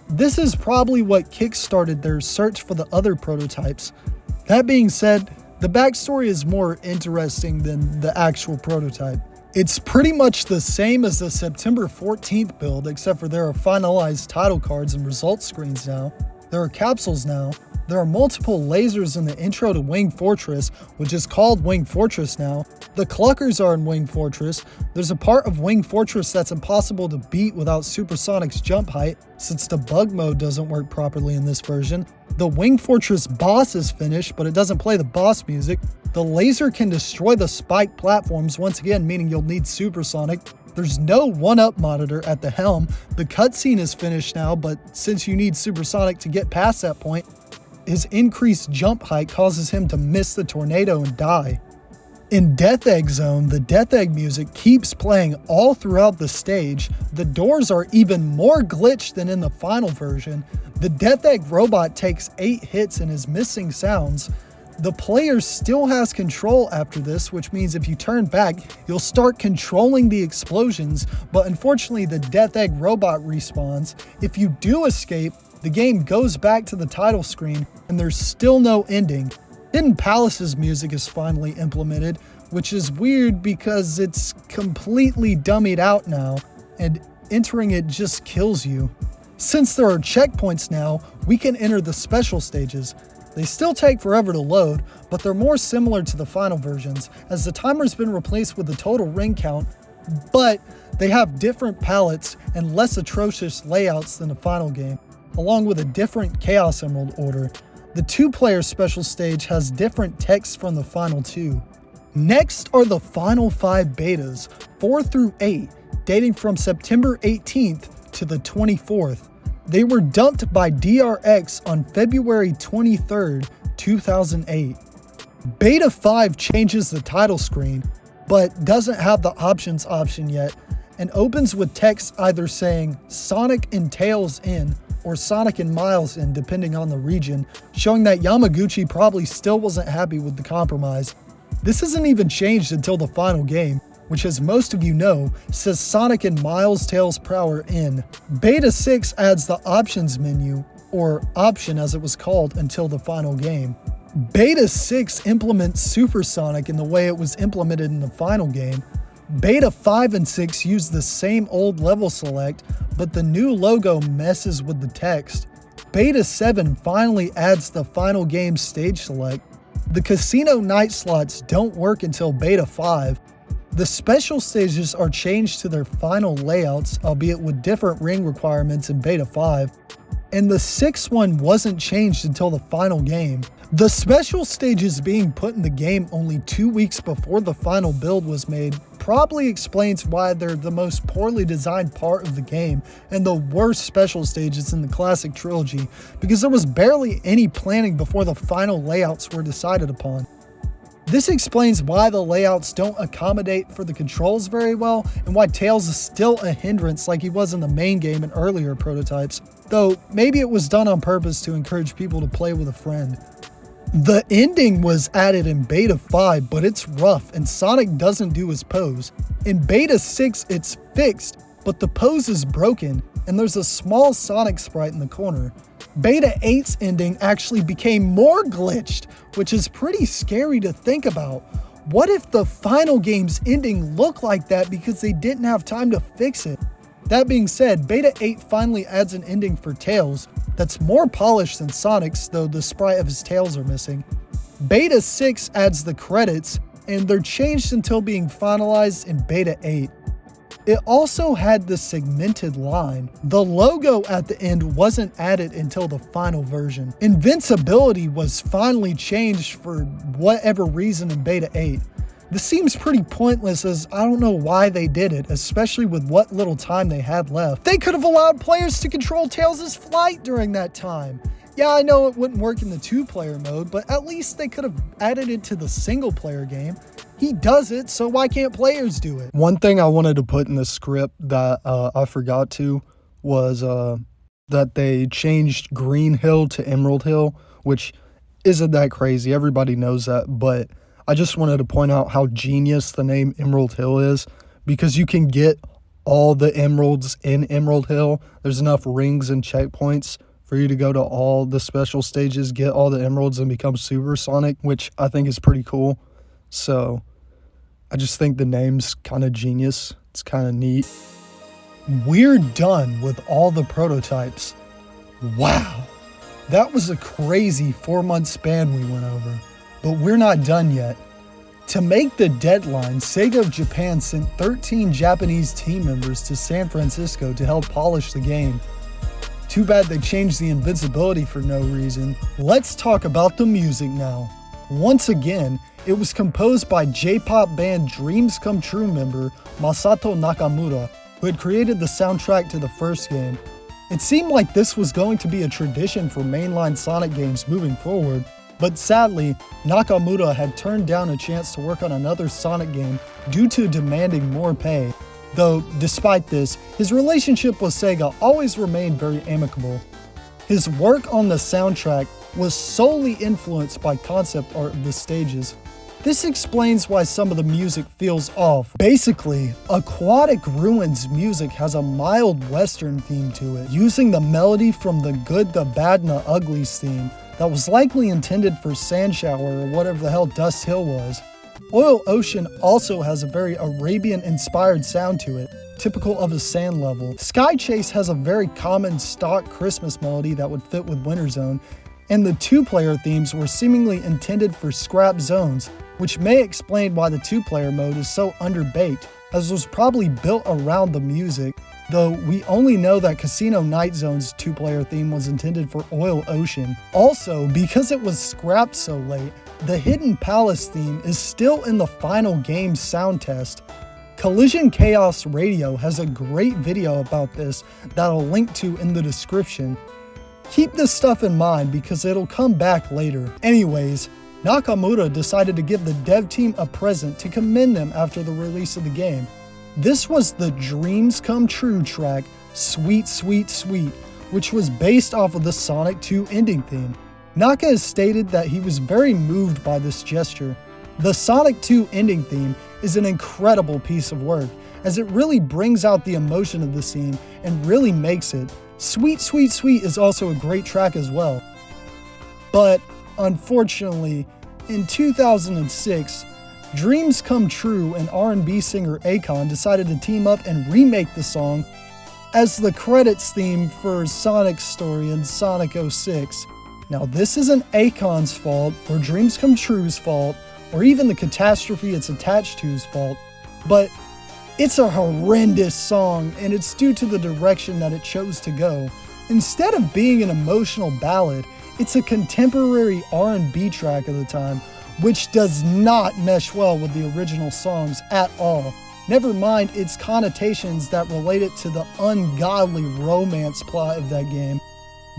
This is probably what kickstarted their search for the other prototypes. That being said, the backstory is more interesting than the actual prototype. It's pretty much the same as the September 14th build, except for there are finalized title cards and results screens now. There are capsules now. There are multiple lasers in the intro to Wing Fortress, which is called Wing Fortress now. The Cluckers are in Wing Fortress. There's a part of Wing Fortress that's impossible to beat without Supersonic's jump height, since the bug mode doesn't work properly in this version. The Wing Fortress boss is finished, but it doesn't play the boss music. The laser can destroy the spiked platforms, once again meaning you'll need Supersonic. There's no 1-up monitor at the helm. The cutscene is finished now, but since you need Supersonic to get past that point, his increased jump height causes him to miss the tornado and die. In Death Egg Zone, the Death Egg music keeps playing all throughout the stage. The doors are even more glitched than in the final version. The Death Egg robot takes 8 hits and is missing sounds. The player still has control after this, which means if you turn back, you'll start controlling the explosions, but unfortunately the Death Egg robot respawns. If you do escape, the game goes back to the title screen and there's still no ending. Hidden Palace's music is finally implemented, which is weird because it's completely dummied out now, and entering it just kills you. Since there are checkpoints now, we can enter the special stages. They still take forever to load, but they're more similar to the final versions, as the timer's been replaced with the total ring count, but they have different palettes and less atrocious layouts than the final game, along with a different Chaos Emerald order. The 2-player special stage has different text from the final 2. Next are the final 5 betas, 4 through 8, dating from September 18th to the 24th. They were dumped by DRX on February 23rd, 2008. Beta 5 changes the title screen, but doesn't have the options option yet, and opens with text either saying Sonic and Tails in, or Sonic and Miles in, depending on the region, showing that Yamaguchi probably still wasn't happy with the compromise. This isn't even changed until the final game, which, as most of you know, says Sonic and Miles Tails Prower in. Beta 6 adds the options menu, or option as it was called until the final game. Beta 6 implements Supersonic in the way it was implemented in the final game. Beta 5 and 6 use the same old level select, but the new logo messes with the text. Beta 7 finally adds the final game stage select. The casino night slots don't work until Beta 5. The special stages are changed to their final layouts, albeit with different ring requirements in Beta 5. And the 6th one wasn't changed until the final game. The special stages being put in the game only 2 weeks before the final build was made probably explains why they're the most poorly designed part of the game and the worst special stages in the classic trilogy, because there was barely any planning before the final layouts were decided upon. This explains why the layouts don't accommodate for the controls very well, and why Tails is still a hindrance like he was in the main game and earlier prototypes, though maybe it was done on purpose to encourage people to play with a friend. The ending was added in Beta 5, but it's rough and Sonic doesn't do his pose. In Beta 6 it's fixed, but the pose is broken and there's a small Sonic sprite in the corner. Beta 8's ending actually became more glitched, which is pretty scary to think about. What if the final game's ending looked like that because they didn't have time to fix it? That being said, Beta 8 finally adds an ending for Tails that's more polished than Sonic's, though the sprite of his tails are missing. Beta 6 adds the credits, and they're changed until being finalized in Beta 8. It also had the segmented line. The logo at the end wasn't added until the final version. Invincibility was finally changed for whatever reason in Beta 8. This seems pretty pointless, as I don't know why they did it, especially with what little time they had left. They could have allowed players to control Tails' flight during that time. Yeah, I know it wouldn't work in the 2-player mode, but at least they could have added it to the single-player game. He does it, so why can't players do it? One thing I wanted to put in the script that I forgot to was that they changed Green Hill to Emerald Hill, which isn't that crazy. Everybody knows that, but I just wanted to point out how genius the name Emerald Hill is, because you can get all the emeralds in Emerald Hill. There's enough rings and checkpoints for you to go to all the special stages, get all the emeralds, and become Super Sonic, which I think is pretty cool. So I just think the name's kind of genius. It's kind of neat. We're done with all the prototypes. Wow, that was a crazy 4-month span we went over. But we're not done yet. To make the deadline, Sega of Japan sent 13 Japanese team members to San Francisco to help polish the game. Too bad they changed the invincibility for no reason. Let's talk about the music now. Once again, it was composed by J-pop band Dreams Come True member Masato Nakamura, who had created the soundtrack to the first game. It seemed like this was going to be a tradition for mainline Sonic games moving forward, but sadly, Nakamura had turned down a chance to work on another Sonic game due to demanding more pay. Though, despite this, his relationship with Sega always remained very amicable. His work on the soundtrack was solely influenced by concept art of the stages. This explains why some of the music feels off. Basically, Aquatic Ruins music has a mild western theme to it, using the melody from the Good, the Bad, and the Uglies theme that was likely intended for Sand Shower or whatever the hell Dust Hill was. Oil Ocean also has a very Arabian-inspired sound to it, typical of a sand level. Sky Chase has a very common stock Christmas melody that would fit with Winter Zone, and the 2-player themes were seemingly intended for scrap zones, which may explain why the 2-player mode is so underbaked, as it was probably built around the music, though we only know that Casino Night Zone's 2-player theme was intended for Oil Ocean. Also, because it was scrapped so late, the Hidden Palace theme is still in the final game's sound test. Collision Chaos Radio has a great video about this that I'll link to in the description. Keep this stuff in mind because it'll come back later. Anyways, Nakamura decided to give the dev team a present to commend them after the release of the game. This was the Dreams Come True track, Sweet Sweet Sweet, which was based off of the Sonic 2 ending theme. Naka has stated that he was very moved by this gesture. The Sonic 2 ending theme is an incredible piece of work, as it really brings out the emotion of the scene and really makes it. Sweet Sweet Sweet is also a great track as well. But, unfortunately, in 2006, Dreams Come True and R&B singer Akon decided to team up and remake the song as the credits theme for Sonic's story in Sonic 06. Now, this isn't Akon's fault, or Dreams Come True's fault, or even the catastrophe it's attached to's fault, but it's a horrendous song, and it's due to the direction that it chose to go. Instead of being an emotional ballad, it's a contemporary R&B track of the time, which does not mesh well with the original songs at all. Never mind its connotations that relate it to the ungodly romance plot of that game.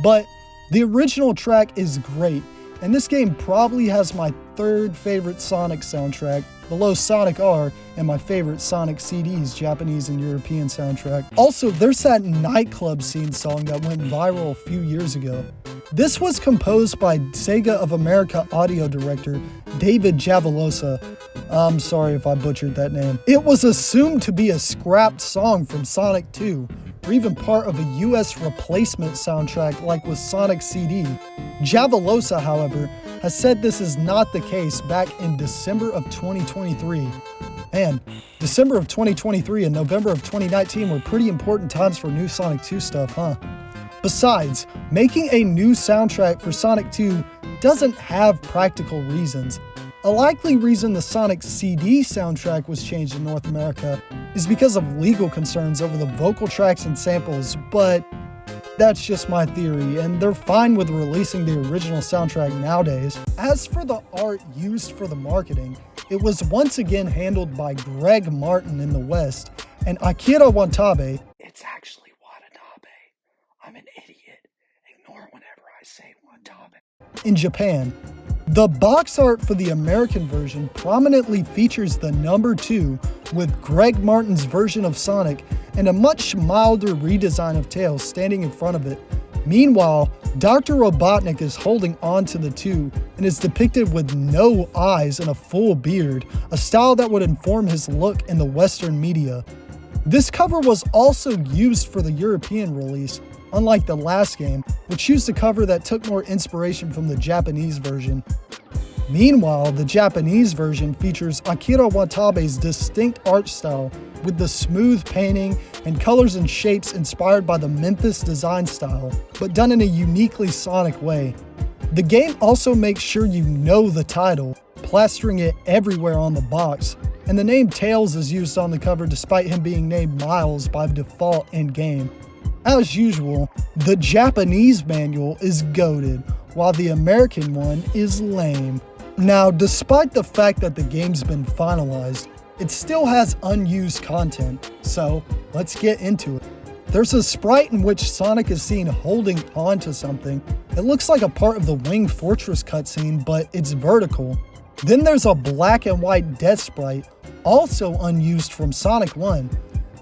But the original track is great, and this game probably has my third favorite Sonic soundtrack, below Sonic R and my favorite Sonic CD's Japanese and European soundtrack. Also, there's that nightclub scene song that went viral a few years ago. This was composed by Sega of America audio director David Javalosa. I'm sorry if I butchered that name. It was assumed to be a scrapped song from Sonic 2, or even part of a US replacement soundtrack like with Sonic CD. Javalosa, however, has said this is not the case back in December of 2023. And December of 2023 and November of 2019 were pretty important times for new Sonic 2 stuff, huh? Besides, making a new soundtrack for Sonic 2 doesn't have practical reasons. A likely reason the Sonic CD soundtrack was changed in North America is because of legal concerns over the vocal tracks and samples, but that's just my theory, and they're fine with releasing the original soundtrack nowadays. As for the art used for the marketing, it was once again handled by Greg Martin in the West and Akira Watanabe. It's actually Watanabe. I'm an idiot. Ignore whenever I say Watanabe. In Japan. The box art for the American version prominently features the number 2 with Greg Martin's version of Sonic and a much milder redesign of Tails standing in front of it. Meanwhile, Dr. Robotnik is holding on to the 2 and is depicted with no eyes and a full beard, a style that would inform his look in the Western media. This cover was also used for the European release, unlike the last game, which used a cover that took more inspiration from the Japanese version. Meanwhile, the Japanese version features Akira Watanabe's distinct art style with the smooth painting and colors and shapes inspired by the Memphis design style, but done in a uniquely Sonic way. The game also makes sure you know the title, plastering it everywhere on the box, and the name Tails is used on the cover despite him being named Miles by default in-game. As usual, the Japanese manual is goated, while the American one is lame. Now, despite the fact that the game's been finalized, it still has unused content, so let's get into it. There's a sprite in which Sonic is seen holding on to something. It looks like a part of the Wing Fortress cutscene, but it's vertical. Then there's a black and white death sprite, also unused from Sonic 1.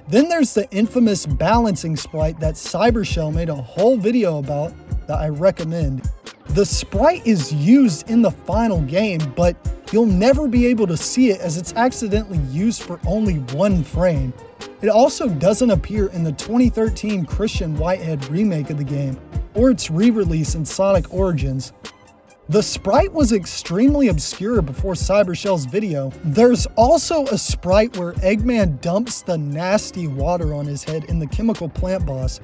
Then there's the infamous balancing sprite that Cybershell made a whole video about that I recommend. The sprite is used in the final game, but you'll never be able to see it as it's accidentally used for only 1 frame. It also doesn't appear in the 2013 Christian Whitehead remake of the game, or its re-release in Sonic Origins. The sprite was extremely obscure before Cybershell's video. There's also a sprite where Eggman dumps the nasty water on his head in the chemical plant boss.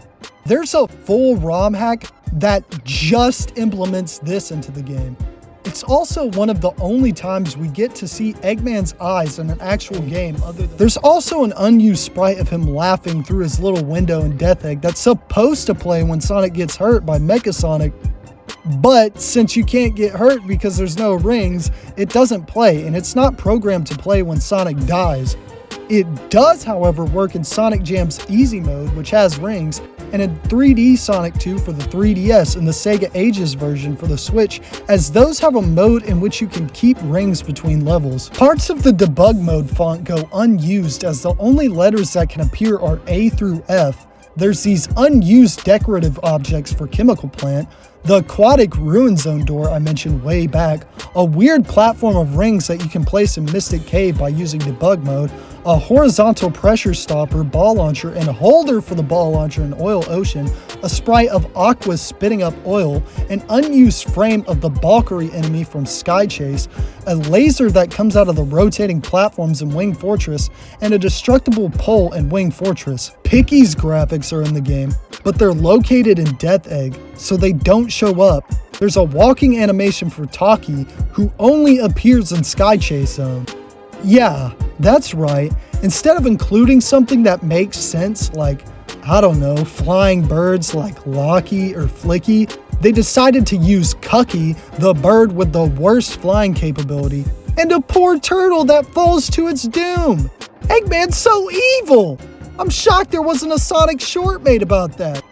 There's a full ROM hack that just implements this into the game. It's also one of the only times we get to see Eggman's eyes in an actual game. There's also an unused sprite of him laughing through his little window in Death Egg that's supposed to play when Sonic gets hurt by Mecha Sonic. But since you can't get hurt because there's no rings, it doesn't play, and it's not programmed to play when Sonic dies. It does, however, work in Sonic Jam's Easy Mode, which has rings, and in 3D Sonic 2 for the 3DS and the Sega Ages version for the Switch, as those have a mode in which you can keep rings between levels. Parts of the debug mode font go unused as the only letters that can appear are A through F. There's these unused decorative objects for Chemical Plant, the aquatic ruin zone door I mentioned way back, a weird platform of rings that you can place in Mystic Cave by using debug mode, a horizontal pressure stopper, ball launcher, and a holder for the ball launcher in Oil Ocean, a sprite of Aqua spitting up oil, an unused frame of the Valkyrie enemy from Sky Chase, a laser that comes out of the rotating platforms in Wing Fortress, and a destructible pole in Wing Fortress. Picky's graphics are in the game, but they're located in Death Egg, so they don't show up. there's a walking animation for Taki, who only appears in Sky Chase Zone. Yeah, that's right. Instead of including something that makes sense, like, I don't know, flying birds like Locky or Flicky, they decided to use Cucky, the bird with the worst flying capability, and a poor turtle that falls to its doom. Eggman's so evil! I'm shocked there wasn't a Sonic short made about that.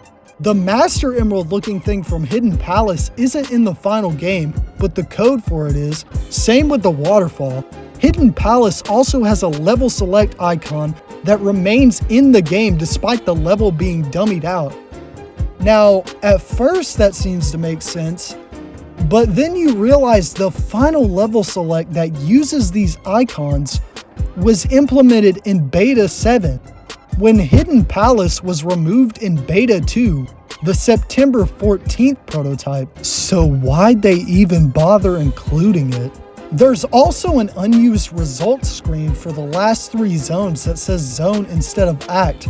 The Master Emerald looking thing from Hidden Palace isn't in the final game, but the code for it is. Same with the waterfall. Hidden Palace also has a level select icon that remains in the game despite the level being dummied out. Now, at first that seems to make sense, but then you realize the final level select that uses these icons was implemented in Beta 7, when Hidden Palace was removed in Beta 2, the September 14th prototype. So why'd they even bother including it? There's also an unused results screen for the last 3 zones that says zone instead of act,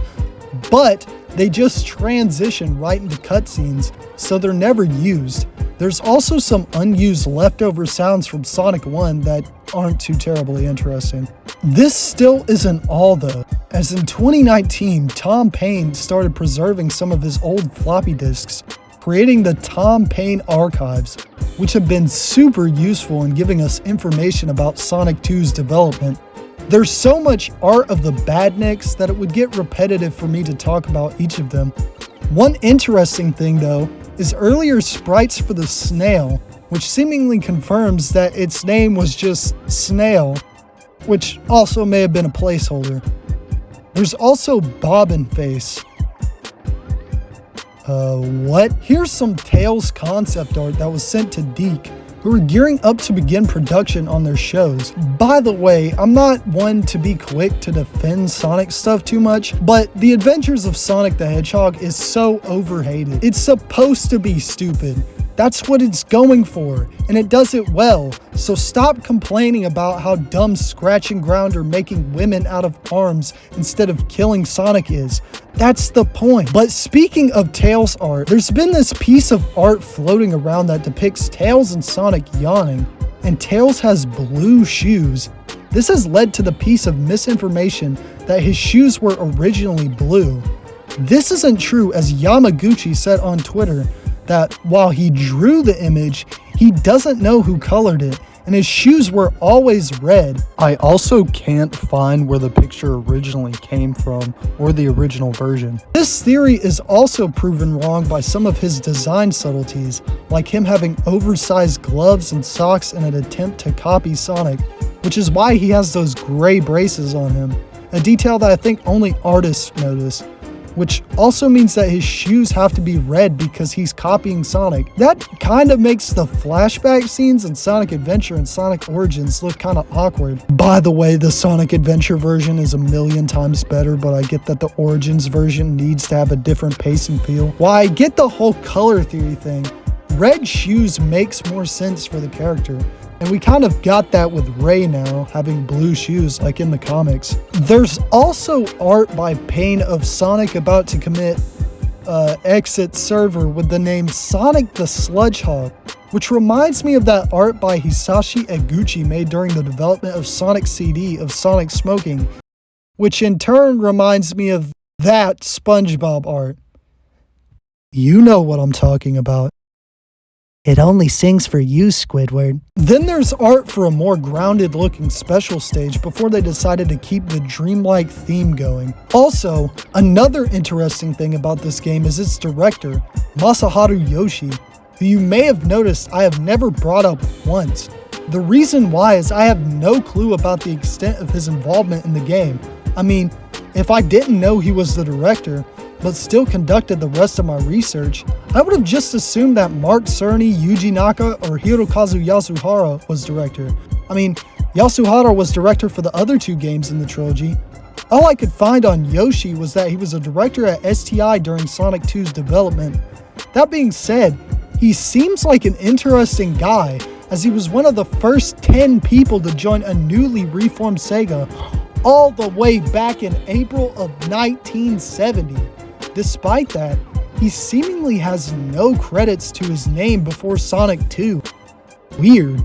but they just transition right into cutscenes, so they're never used. There's also some unused leftover sounds from Sonic 1 that aren't too terribly interesting. This still isn't all though, as in 2019, Tom Payne started preserving some of his old floppy disks, creating the Tom Payne archives, which have been super useful in giving us information about Sonic 2's development. There's so much art of the badniks that it would get repetitive for me to talk about each of them. One interesting thing though is earlier sprites for the snail, which seemingly confirms that its name was just Snail, which also may have been a placeholder. There's also Bobbin Face. What? Here's some Tails concept art that was sent to Deke, who are gearing up to begin production on their shows. By the way, I'm not one to be quick to defend Sonic stuff too much, but The Adventures of Sonic the Hedgehog is so overhated. It's supposed to be stupid. That's what it's going for, and it does it well. So stop complaining about how dumb Scratch and Ground or making women out of arms instead of killing Sonic is. That's the point. But speaking of Tails art, there's been this piece of art floating around that depicts Tails and Sonic yawning, and Tails has blue shoes. This has led to the piece of misinformation that his shoes were originally blue. This isn't true, as Yamaguchi said on Twitter that while he drew the image, he doesn't know who colored it, and his shoes were always red. I also can't find where the picture originally came from or the original version. This theory is also proven wrong by some of his design subtleties, like him having oversized gloves and socks in an attempt to copy Sonic, which is why he has those gray braces on him, a detail that I think only artists notice, which also means that his shoes have to be red because he's copying Sonic. That kind of makes the flashback scenes in Sonic Adventure and Sonic Origins look kind of awkward. By the way, the Sonic Adventure version is a million times better, but I get that the Origins version needs to have a different pace and feel. While I get the whole color theory thing, red shoes makes more sense for the character. And we kind of got that with Ray now, having blue shoes like in the comics. There's also art by Payne of Sonic about to commit exit server with the name Sonic the Sludgehog, which reminds me of that art by Hisashi Eguchi made during the development of Sonic CD of Sonic smoking, which in turn reminds me of that SpongeBob art. You know what I'm talking about. It only sings for you, Squidward. Then there's art for a more grounded looking special stage before they decided to keep the dreamlike theme going. Also, another interesting thing about this game is its director, Masaharu Yoshi, who you may have noticed I have never brought up once. The reason why is I have no clue about the extent of his involvement in the game. I mean, if I didn't know he was the director, but still conducted the rest of my research, I would have just assumed that Mark Cerny, Yuji Naka, or Hirokazu Yasuhara was director. I mean, Yasuhara was director for the other 2 games in the trilogy. All I could find on Yoshi was that he was a director at STI during Sonic 2's development. That being said, he seems like an interesting guy, as he was one of the first 10 people to join a newly reformed Sega all the way back in April of 1970. Despite that, he seemingly has no credits to his name before Sonic 2. Weird.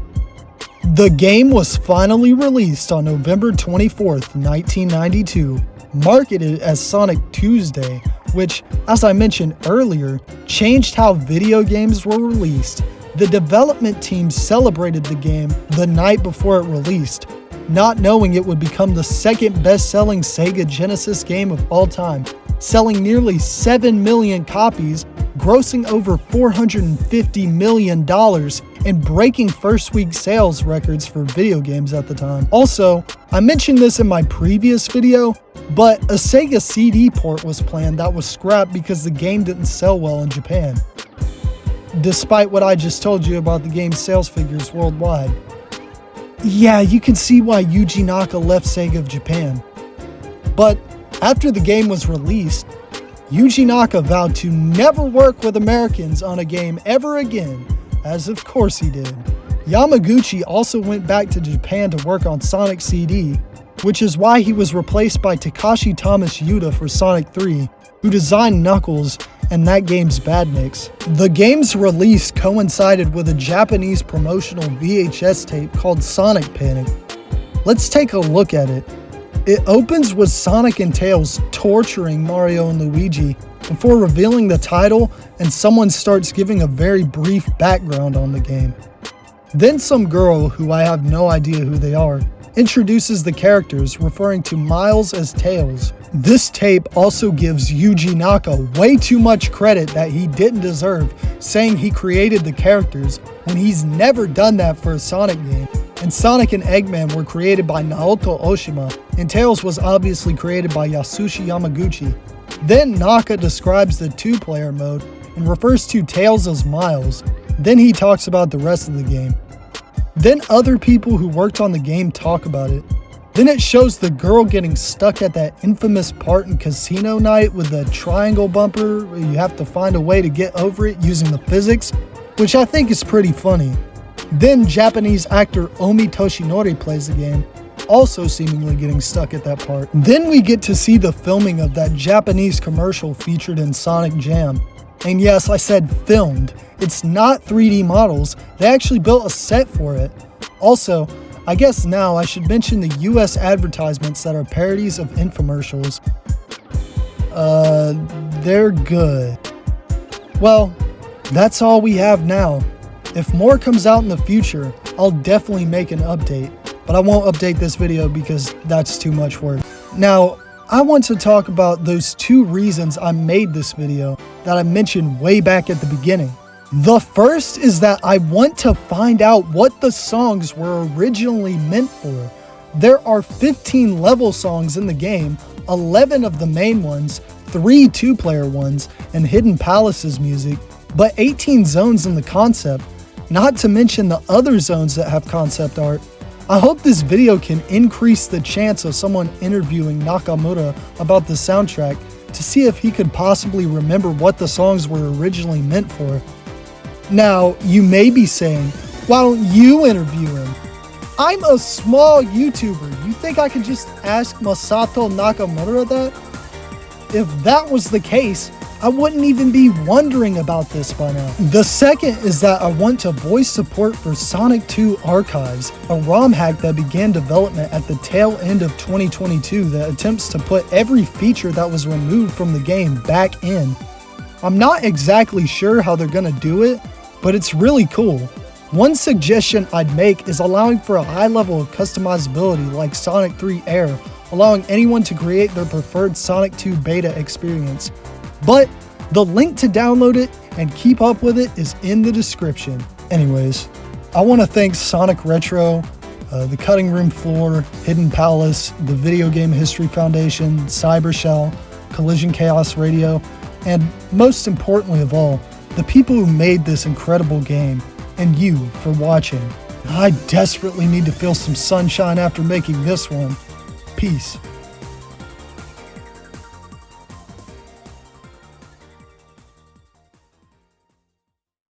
The game was finally released on November 24th, 1992, marketed as Sonic Tuesday, which, as I mentioned earlier, changed how video games were released. The development team celebrated the game the night before it released, not knowing it would become the second best-selling Sega Genesis game of all time, selling nearly 7 million copies, grossing over $450 million, and breaking first-week sales records for video games at the time. Also, I mentioned this in my previous video, but a Sega CD port was planned that was scrapped because the game didn't sell well in Japan, despite what I just told you about the game's sales figures worldwide. Yeah, you can see why Yuji Naka left Sega of Japan. But after the game was released, Yuji Naka vowed to never work with Americans on a game ever again, as of course he did. Yamaguchi also went back to Japan to work on Sonic CD, which is why he was replaced by Takashi Thomas Yuta for Sonic 3, who designed Knuckles and that game's Badniks. The game's release coincided with a Japanese promotional VHS tape called Sonic Panic. Let's take a look at it. It opens with Sonic and Tails torturing Mario and Luigi before revealing the title, and someone starts giving a very brief background on the game. Then some girl, who I have no idea who they are, introduces the characters, referring to Miles as Tails. This tape also gives Yuji Naka way too much credit that he didn't deserve, saying he created the characters when he's never done that for a Sonic game. And Sonic and Eggman were created by Naoto Oshima, and Tails was obviously created by Yasushi Yamaguchi. Then Naka describes the two-player mode and refers to Tails as Miles. Then he talks about the rest of the game. Then other people who worked on the game talk about it. Then it shows the girl getting stuck at that infamous part in Casino Night with the triangle bumper where you have to find a way to get over it using the physics, which I think is pretty funny. Then Japanese actor Omi Toshinori plays the game, also seemingly getting stuck at that part. Then we get to see the filming of that Japanese commercial featured in Sonic Jam. And yes, I said filmed. It's not 3D models, they actually built a set for it. Also, I guess now I should mention the US advertisements that are parodies of infomercials. They're good. Well, that's all we have now. If more comes out in the future, I'll definitely make an update, but I won't update this video because that's too much work. Now, I want to talk about those two reasons I made this video that I mentioned way back at the beginning. The first is that I want to find out what the songs were originally meant for. There are 15 level songs in the game, 11 of the main ones, 3 two-player ones, and Hidden Palaces music, but 18 zones in the concept, not to mention the other zones that have concept art. I hope this video can increase the chance of someone interviewing Nakamura about the soundtrack to see if he could possibly remember what the songs were originally meant for. Now, you may be saying, why don't you interview him? I'm a small YouTuber. You think I could just ask Masato Nakamura that? If that was the case, I wouldn't even be wondering about this by now. The second is that I want to voice support for Sonic 2 Archives, a ROM hack that began development at the tail end of 2022 that attempts to put every feature that was removed from the game back in. I'm not exactly sure how they're gonna do it, but it's really cool. One suggestion I'd make is allowing for a high level of customizability like Sonic 3 Air, allowing anyone to create their preferred Sonic 2 beta experience. But the link to download it and keep up with it is in the description. Anyways, I want to thank Sonic Retro, the Cutting Room Floor, Hidden Palace, the Video Game History Foundation, Cybershell, Collision Chaos Radio, and most importantly of all, the people who made this incredible game, and you for watching. I desperately need to feel some sunshine after making this one. Peace.